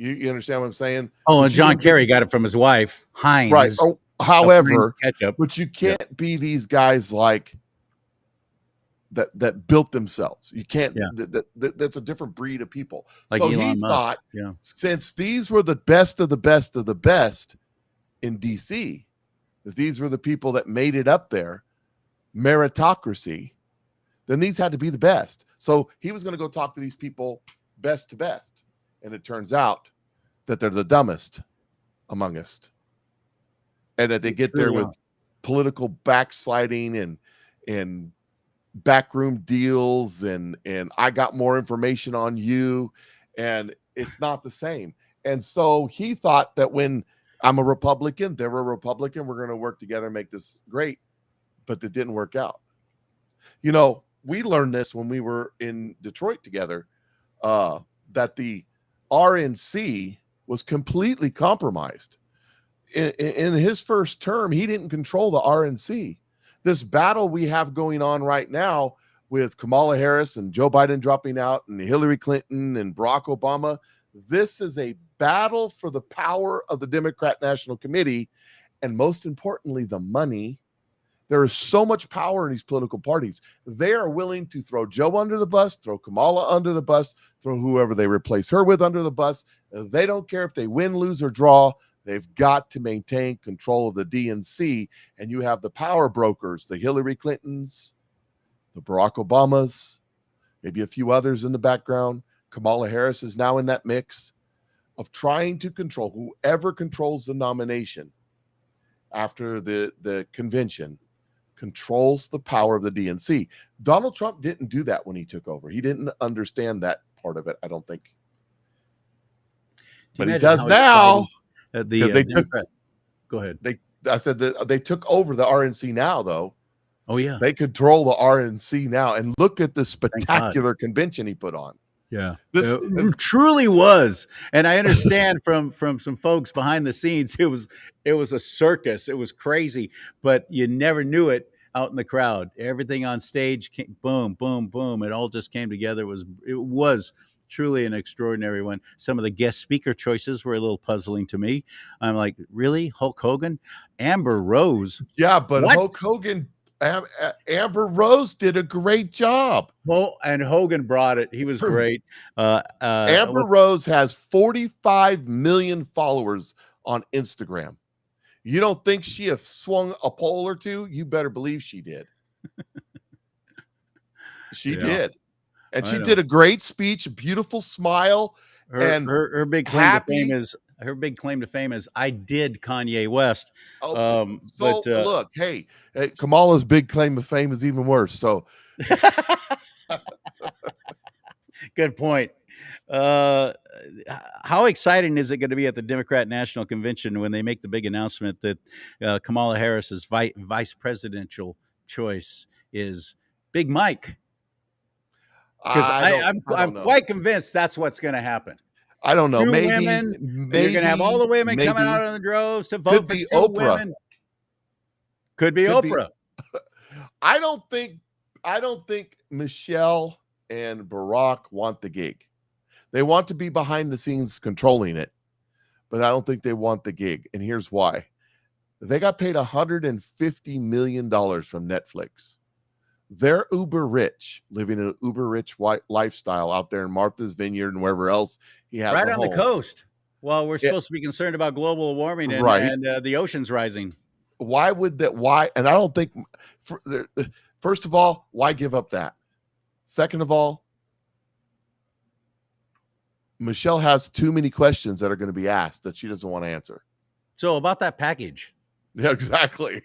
You understand what I'm saying? Oh, and John Kerry got it from his wife, Heinz. Right. Oh, however, ketchup. But you can't be these guys like that built themselves. You can't. Yeah. That's a different breed of people. Like so Elon Musk. Thought, since these were the best of the best of the best in DC, that these were the people that made it up there, meritocracy, then these had to be the best. So he was going to go talk to these people best to best. And it turns out that they're the dumbest among us. And that they get there with political backsliding and backroom deals and I got more information on you, and it's not the same. And so he thought that when I'm a Republican, they're a Republican, we're going to work together and make this great. But that didn't work out. You know, we learned this when we were in Detroit together, that the RNC was completely compromised. In his first term, he didn't control the RNC. This battle we have going on right now with Kamala Harris and Joe Biden dropping out and Hillary Clinton and Barack Obama, this is a battle for the power of the Democrat National Committee, and most importantly, the money There is so much power in these political parties. They are willing to throw Joe under the bus, throw Kamala under the bus, throw whoever they replace her with under the bus. They don't care if they win, lose, or draw. They've got to maintain control of the DNC. And you have the power brokers, the Hillary Clintons, the Barack Obamas, maybe a few others in the background. Kamala Harris is now in that mix of trying to control whoever controls the nomination after the convention controls the power of the DNC. Donald Trump didn't do that when he took over. He didn't understand that part of it, I don't think. But he does now. Go ahead. I said that they took over the RNC now, though. Oh, yeah. They control the RNC now. And look at the spectacular convention he put on. Yeah, it truly was. And I understand from some folks behind the scenes, it was a circus. It was crazy, but you never knew it out in the crowd. Everything on stage came, boom, boom, boom. It all just came together. It was truly an extraordinary one. Some of the guest speaker choices were a little puzzling to me. I'm like, really? Hulk Hogan? Amber Rose? Yeah, but what? Hulk Hogan... Amber Rose did a great job. Well, and Hogan brought it. He was great. Amber Rose has 45 million followers on Instagram. You don't think she have swung a pole or two? You better believe she did. She did. And she did a great speech, a beautiful smile. Her big claim to fame is I did Kanye West. Look, hey, Kamala's big claim to fame is even worse. So good point. How exciting is it going to be at the Democrat National Convention when they make the big announcement that Kamala Harris's vice presidential choice is Big Mike? Because I'm quite convinced that's what's going to happen. I don't know. Maybe women, you're going to have all the women coming out in the droves to vote for Oprah. Women. Could be Oprah. I don't think Michelle and Barack want the gig. They want to be behind the scenes controlling it, but I don't think they want the gig. And here's why. They got paid $150 million from Netflix. They're uber rich, living an uber rich lifestyle out there in Martha's Vineyard and wherever else he has right on the coast. Well, we're supposed to be concerned about global warming and the oceans rising. Why would that? Why? And I don't think, first of all, why give up that? Second of all, Michelle has too many questions that are going to be asked that she doesn't want to answer. So about that package. Yeah, exactly.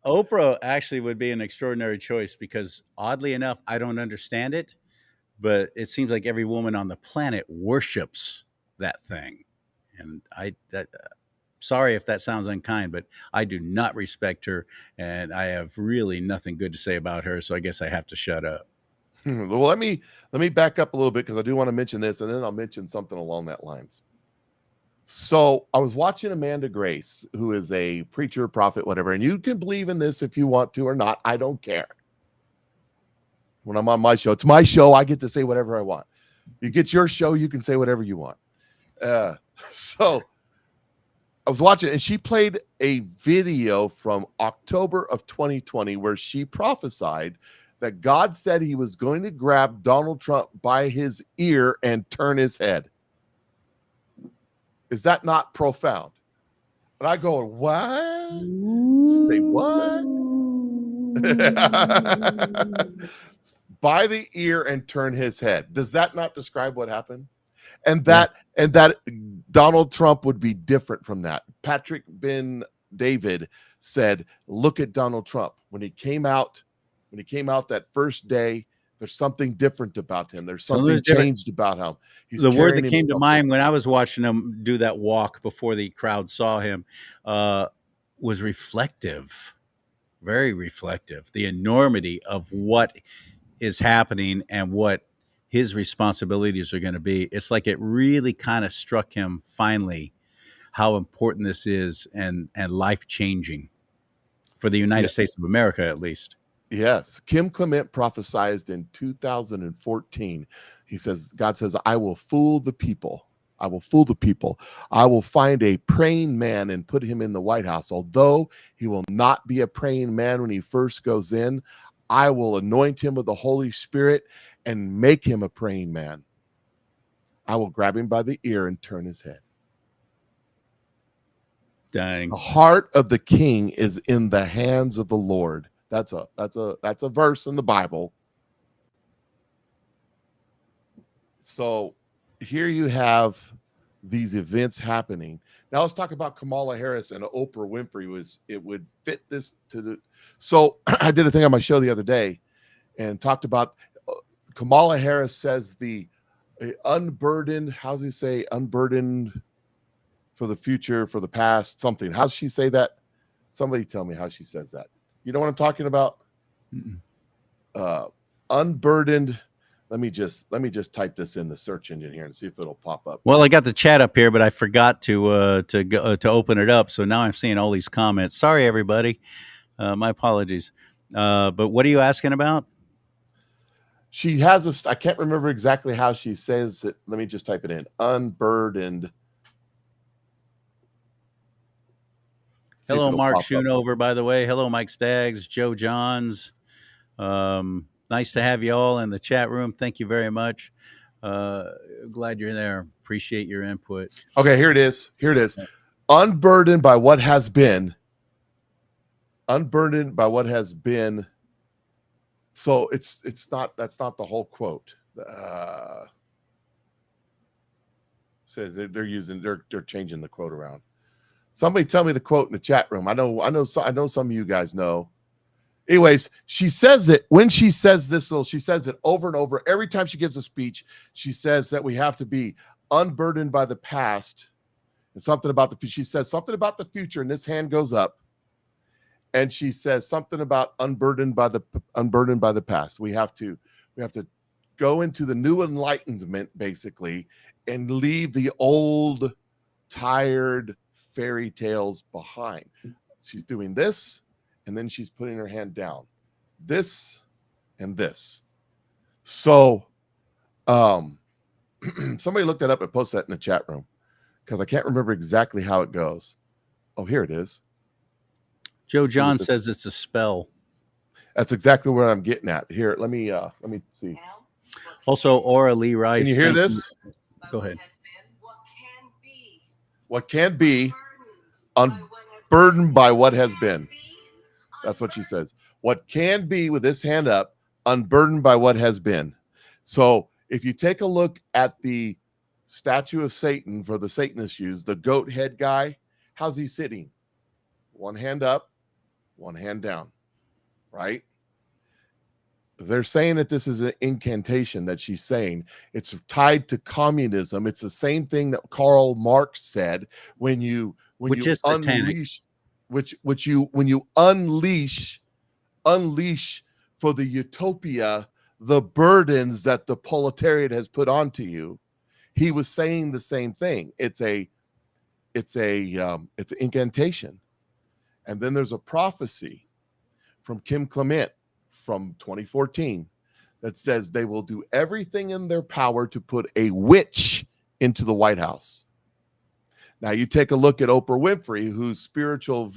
Oprah actually would be an extraordinary choice because oddly enough, I don't understand it, but it seems like every woman on the planet worships that thing. And sorry if that sounds unkind, but I do not respect her and I have really nothing good to say about her. So I guess I have to shut up. Well, let me back up a little bit because I do want to mention this and then I'll mention something along that lines. So I was watching Amanda Grace, who is a preacher, prophet, whatever, and you can believe in this if you want to or not. I don't care. When I'm on my show, it's my show. I get to say whatever I want. You get your show, you can say whatever you want. So I was watching, and she played a video from October of 2020 where she prophesied that God said he was going to grab Donald Trump by his ear and turn his head. Is that not profound? And I go, what? Say what? By the ear and turn his head. Does that not describe what happened? And that Donald Trump would be different from that. Patrick Ben David said, look at Donald Trump. When he came out that first day, there's something different about him. There's something changed about him. The word that came to mind when I was watching him do that walk before the crowd saw him was reflective, very reflective. The enormity of what is happening and what his responsibilities are going to be. It's like it really kind of struck him finally how important this is and life-changing for the United States of America, at least. Yes. Kim Clement prophesied in 2014. He says, God says, I will fool the people. I will fool the people. I will find a praying man and put him in the White House. Although he will not be a praying man when he first goes in, I will anoint him with the Holy Spirit and make him a praying man. I will grab him by the ear and turn his head. Dang. The heart of the king is in the hands of the Lord. That's a verse in the Bible. So here you have these events happening. Now let's talk about Kamala Harris and Oprah Winfrey. It would fit this to the. So I did a thing on my show the other day and talked about Kamala Harris says the unburdened. How does he say unburdened for the future, for the past, something? How does she say that? Somebody tell me how she says that. You know what I'm talking about? Unburdened. Let me just type this in the search engine here and see if it'll pop up. Well, I got the chat up here, but I forgot to open it up. So now I'm seeing all these comments. Sorry, everybody. My apologies. But what are you asking about? She has I can't remember exactly how she says it. Let me just type it in. Unburdened. Hello, Mark Schoonover, by the way. Hello, Mike Staggs, Joe Johns. Nice to have you all in the chat room. Thank you very much. Glad you're there. Appreciate your input. Okay, here it is. Unburdened by what has been. Unburdened by what has been. So that's not the whole quote. So they're changing the quote around. Somebody tell me the quote in the chat room. I know some of you guys know. Anyways, she says it when she says this, she says it over and over. Every time she gives a speech, she says that we have to be unburdened by the past and something about she says something about the future, and this hand goes up. And she says something about unburdened by the past. We have to go into the new enlightenment, basically, and leave the old, tired fairy tales behind. She's doing this, and then she's putting her hand down. This and this. So somebody looked that up and posted that in the chat room because I can't remember exactly how it goes. Oh, here it is. Joe John says it's a spell. That's exactly what I'm getting at. Here, let me see. Also, Aura Lee Rice. Can you hear this? Go ahead. What can be unburdened by what has been. That's what she says. What can be, with this hand up, unburdened by what has been. So if you take a look at the statue of Satan for the Satanists use, the goat head guy, how's he sitting? One hand up, one hand down, right? They're saying that this is an incantation that she's saying. It's tied to communism. It's the same thing that Karl Marx said when you unleash for the utopia the burdens that the proletariat has put onto you. He was saying the same thing. It's an incantation. And then there's a prophecy from Kim Clement from 2014 that says they will do everything in their power to put a witch into the White House. Now you take a look at Oprah Winfrey, whose spiritual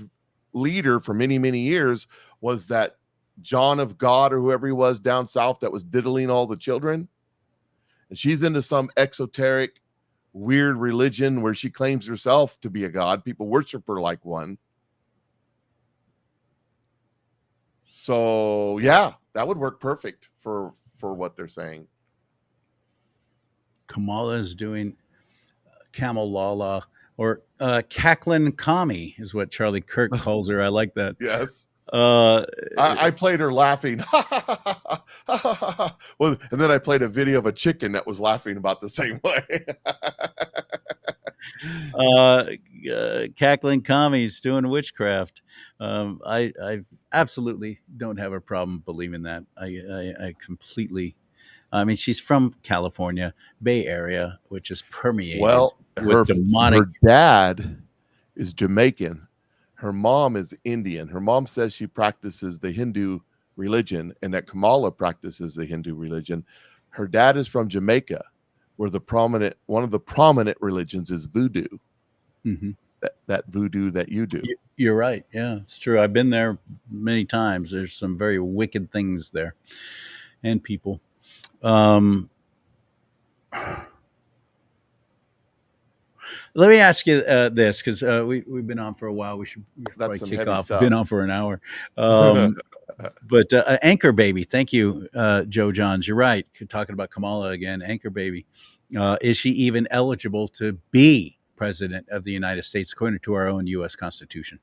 leader for many, many years was that John of God or whoever he was down south that was diddling all the children. And she's into some exoteric, weird religion where she claims herself to be a god. People worship her like one. So yeah, that would work perfect for what they're saying. Kamala is doing Camel Lala, or Cacklin Kami is what Charlie Kirk calls her. I like that. Yes. I played her laughing. Well, and then I played a video of a chicken that was laughing about the same way. Cackling Kami's doing witchcraft. I absolutely don't have a problem believing that. I completely. I mean, she's from California, Bay Area, which is permeated. Well, with demonic. Her dad is Jamaican. Her mom is Indian. Her mom says she practices the Hindu religion and that Kamala practices the Hindu religion. Her dad is from Jamaica, where one of the prominent religions is voodoo. Mm-hmm. That voodoo that you do. You're right. Yeah, it's true. I've been there many times. There's some very wicked things there, and people. Let me ask you this, because we've been on for a while. We should probably kick off. Stuff. Been on for an hour. But Anchor Baby, thank you, Joe Johns. You're right. Talking about Kamala again, Anchor Baby. Is she even eligible to be president of the United States according to our own U.S. Constitution?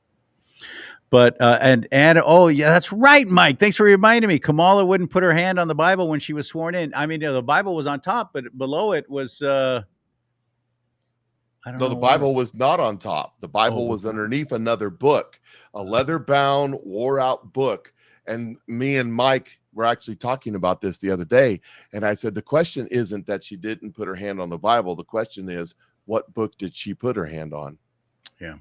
But and oh yeah, that's right, Mike. Thanks for reminding me. Kamala wouldn't put her hand on the Bible when she was sworn in. I mean, the Bible was on top, but below it was. I don't know. The Bible was not on top. The Bible was underneath another book, a leather-bound, wore-out book. And me and Mike were actually talking about this the other day. And I said, the question isn't that she didn't put her hand on the Bible. The question is, what book did she put her hand on? Yeah.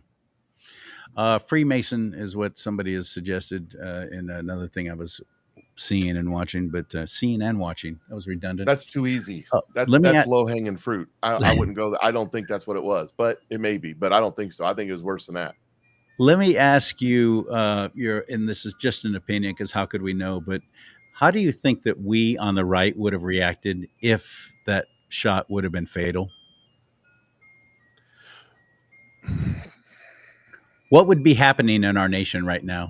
Freemason is what somebody has suggested in another thing I was seeing and watching, but seeing and watching, that was redundant. That's too easy. That's low-hanging fruit. I wouldn't go there. I don't think that's what it was, but it may be, but I don't think so. I think it was worse than that. Let me ask you, and this is just an opinion, because how could we know, but how do you think that we on the right would have reacted if that shot would have been fatal? What would be happening in our nation right now?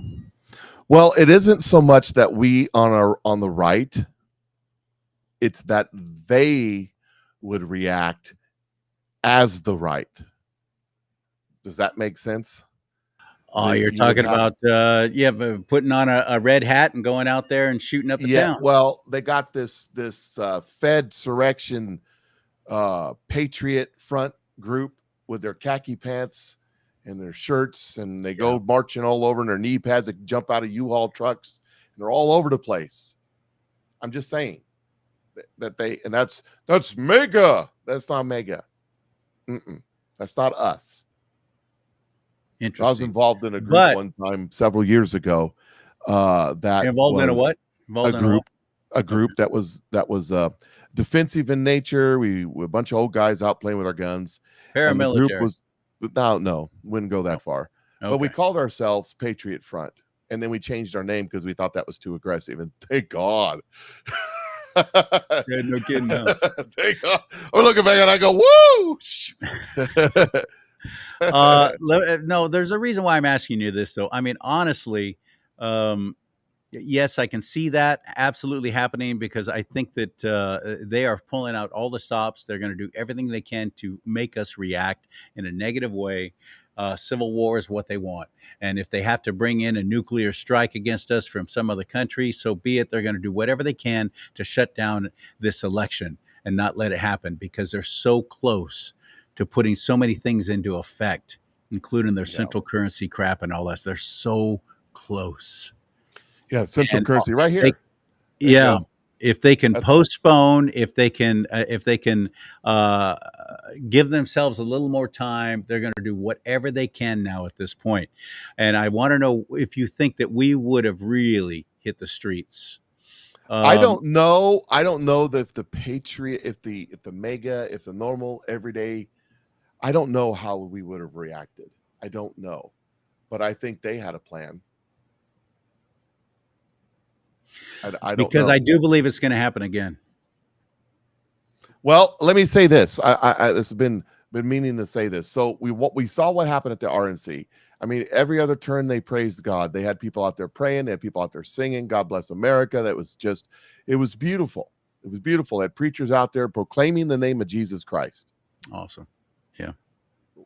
Well, it isn't so much that we on the right, it's that they would react as the right. Does that make sense? Oh, you're talking about putting on a red hat and going out there and shooting up the town. Well, they got this Fed surrection Patriot Front group with their khaki pants and their shirts, and they go marching all over in their knee pads that jump out of U-Haul trucks, and they're all over the place. I'm just saying that that's mega. That's not mega. That's not us. Interesting. I was involved in a group one time several years ago. That involved in a what? A group that was defensive in nature. We were a bunch of old guys out playing with our guns. Paramilitary. And the group was no, wouldn't go that far. Okay. But we called ourselves Patriot Front, and then we changed our name because we thought that was too aggressive. And thank God. Yeah, no kidding. No. Thank God. I'm looking back and I go, woo! No, there's a reason why I'm asking you this, though. I mean, honestly, yes, I can see that absolutely happening, because I think that they are pulling out all the stops. They're going to do everything they can to make us react in a negative way. Civil war is what they want. And if they have to bring in a nuclear strike against us from some other country, so be it. They're going to do whatever they can to shut down this election and not let it happen, because they're so close to putting so many things into effect, including their central currency crap and all that. They're so close. Yeah, central currency right here. If they can postpone, if they can give themselves a little more time, they're going to do whatever they can now at this point. And I want to know if you think that we would have really hit the streets. I don't know. I don't know that if the Patriot, if the mega, if the normal everyday, I don't know how we would have reacted. I don't know, but I think they had a plan. I don't know. I do believe it's going to happen again. Well, let me say this. I this has been meaning to say this. So we saw what happened at the RNC. I mean, every other turn they praised God. They had people out there praying. They had people out there singing, "God bless America." It was beautiful. It was beautiful. They had preachers out there proclaiming the name of Jesus Christ. Awesome. Yeah.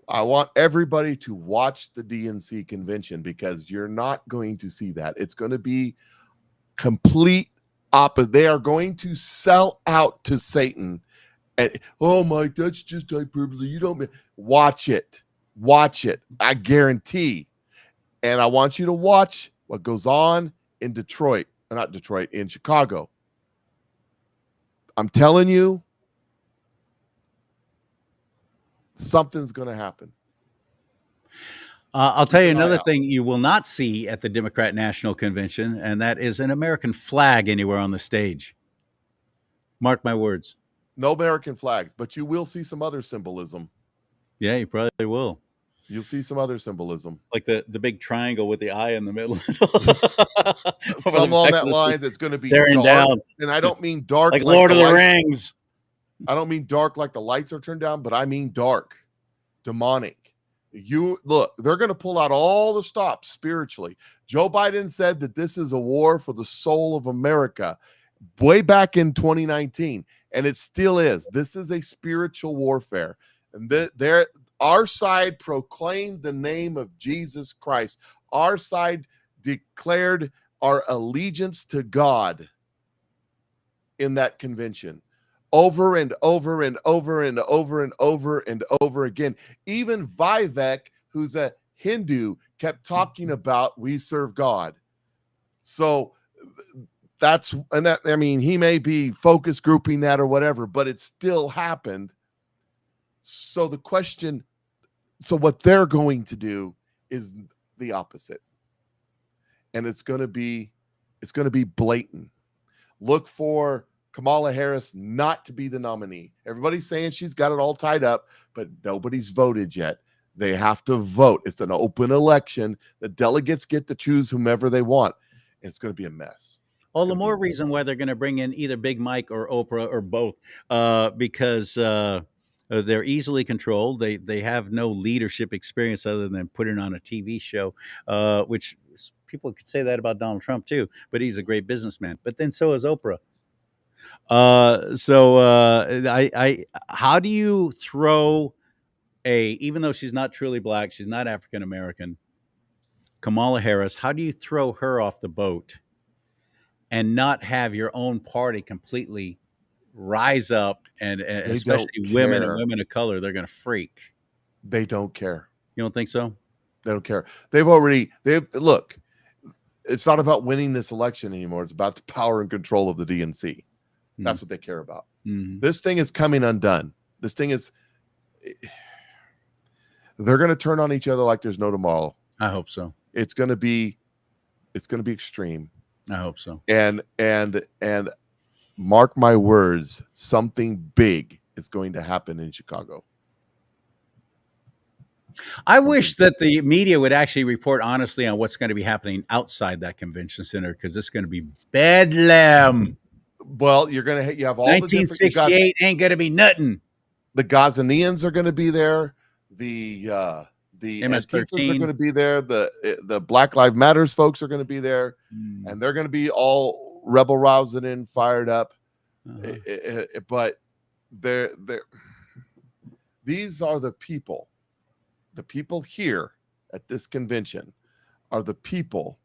I want everybody to watch the DNC convention, because you're not going to see that. It's going to be complete opposite. They are going to sell out to Satan. And, oh Mike, that's just hyperbole. You don't watch it. Watch it. I guarantee. And I want you to watch what goes on in Detroit, not Detroit, in Chicago. I'm telling you, something's going to happen. I'll tell you another thing you will not see at the Democrat National Convention, and that is an American flag anywhere on the stage. Mark my words. No American flags, but you will see some other symbolism. Yeah, you probably will. You'll see some other symbolism. Like the big triangle with the eye in the middle. Some along that line, it's going to be staring dark. down. And I don't mean dark like Lord of the lights. Rings. I don't mean dark like the lights are turned down, but I mean dark, demonic. You look, they're going to pull out all the stops spiritually. Joe Biden said that this is a war for the soul of America way back in 2019, and it still is. This is a spiritual warfare. And our side proclaimed the name of Jesus Christ. Our side declared our allegiance to God in that convention. Over and over and over and over and over and over again. Even Vivek, who's a Hindu, kept talking about we serve God. So I mean, he may be focus grouping that or whatever, but it still happened. So the question, so what they're going to do is the opposite. And it's going to be blatant. Look for Kamala Harris not to be the nominee. Everybody's saying she's got it all tied up, but nobody's voted yet. They have to vote. It's an open election. The delegates get to choose whomever they want. It's going to be a mess. All the more reason why they're going to bring in either Big Mike or Oprah or both, because they're easily controlled. They have no leadership experience other than putting on a TV show, which people could say that about Donald Trump too, but he's a great businessman. But then so is Oprah. How do you throw even though she's not truly black, she's not African American, Kamala Harris, how do you throw her off the boat and not have your own party completely rise up and especially women and women of color, they're going to freak. They don't care. You don't think so? They don't care. Look, it's not about winning this election anymore. It's about the power and control of the DNC. That's what they care about. Mm-hmm. This thing is coming undone. They're going to turn on each other like there's no tomorrow. I hope so. It's going to be extreme. I hope so. And mark my words, something big is going to happen in Chicago. I wish that the media would actually report honestly on what's going to be happening outside that convention center, because it's going to be bedlam. Well, you have all 1968 ain't going to be nothing. The Gazanians are going to be there. The MS-13 are going to be there. The Black Lives Matters folks are going to be there, and they're going to be all rebel rousing and fired up. But these are the people. The people here at this convention are the people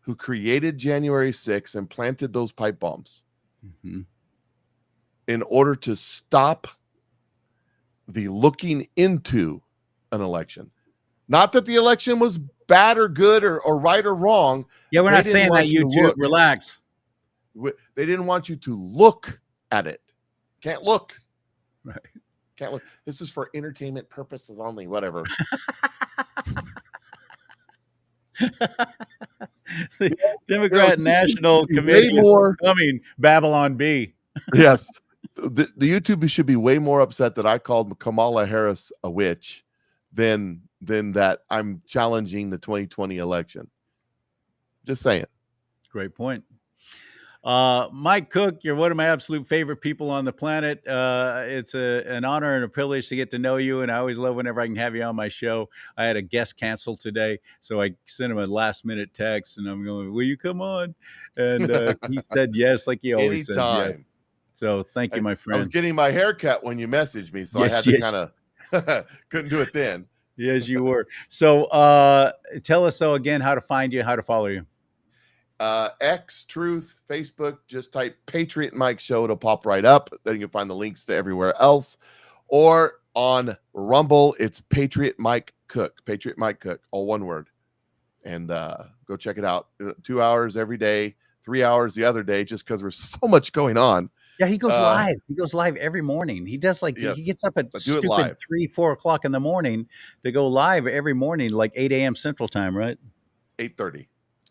who created January 6th and planted those pipe bombs in order to stop the looking into an election. Not that the election was bad or good or right or wrong. Yeah, we're not saying that, you do. Relax. They didn't want you to look at it. Can't look. Right. Can't look. This is for entertainment purposes only, whatever. The Democrat National Committee is coming, Babylon B. Yes. The YouTube should be way more upset that I called Kamala Harris a witch than that I'm challenging the 2020 election. Just saying. Great point. Mike Cook, you're one of my absolute favorite people on the planet. It's an honor and a privilege to get to know you, and I always love whenever I can have you on my show. I had a guest cancel today, so I sent him a last-minute text, and I'm going, will you come on? And he said yes, like he always says yes. So thank you, my friend. I was getting my hair cut when you messaged me, so I had to kind of couldn't do it then. Yes, you were. So tell us, again, how to find you, how to follow you. X, Truth, Facebook, just type Patriot Mike Show. It'll pop right up. Then you can find the links to everywhere else. Or on Rumble, it's Patriot Mike Cook. Patriot Mike Cook, all one word. And go check it out. 2 hours every day, 3 hours the other day, just because there's so much going on. Yeah, he goes live. He goes live every morning. He does he gets up at stupid 3-4 o'clock in the morning to go live every morning, like 8 a.m. Central Time, right? 8:30.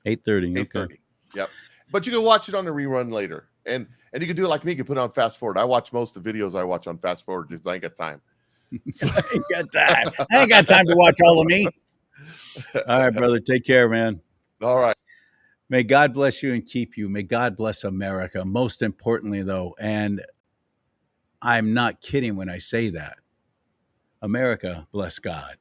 8:30. Okay. 8:30. Yep. But you can watch it on the rerun later. And you can do it like me. You can put it on fast forward. I watch most of the videos I watch on fast forward because I ain't got time. I ain't got time. I ain't got time to watch all of me. All right, brother. Take care, man. All right. May God bless you and keep you. May God bless America. Most importantly, though, and I'm not kidding when I say that, America bless God.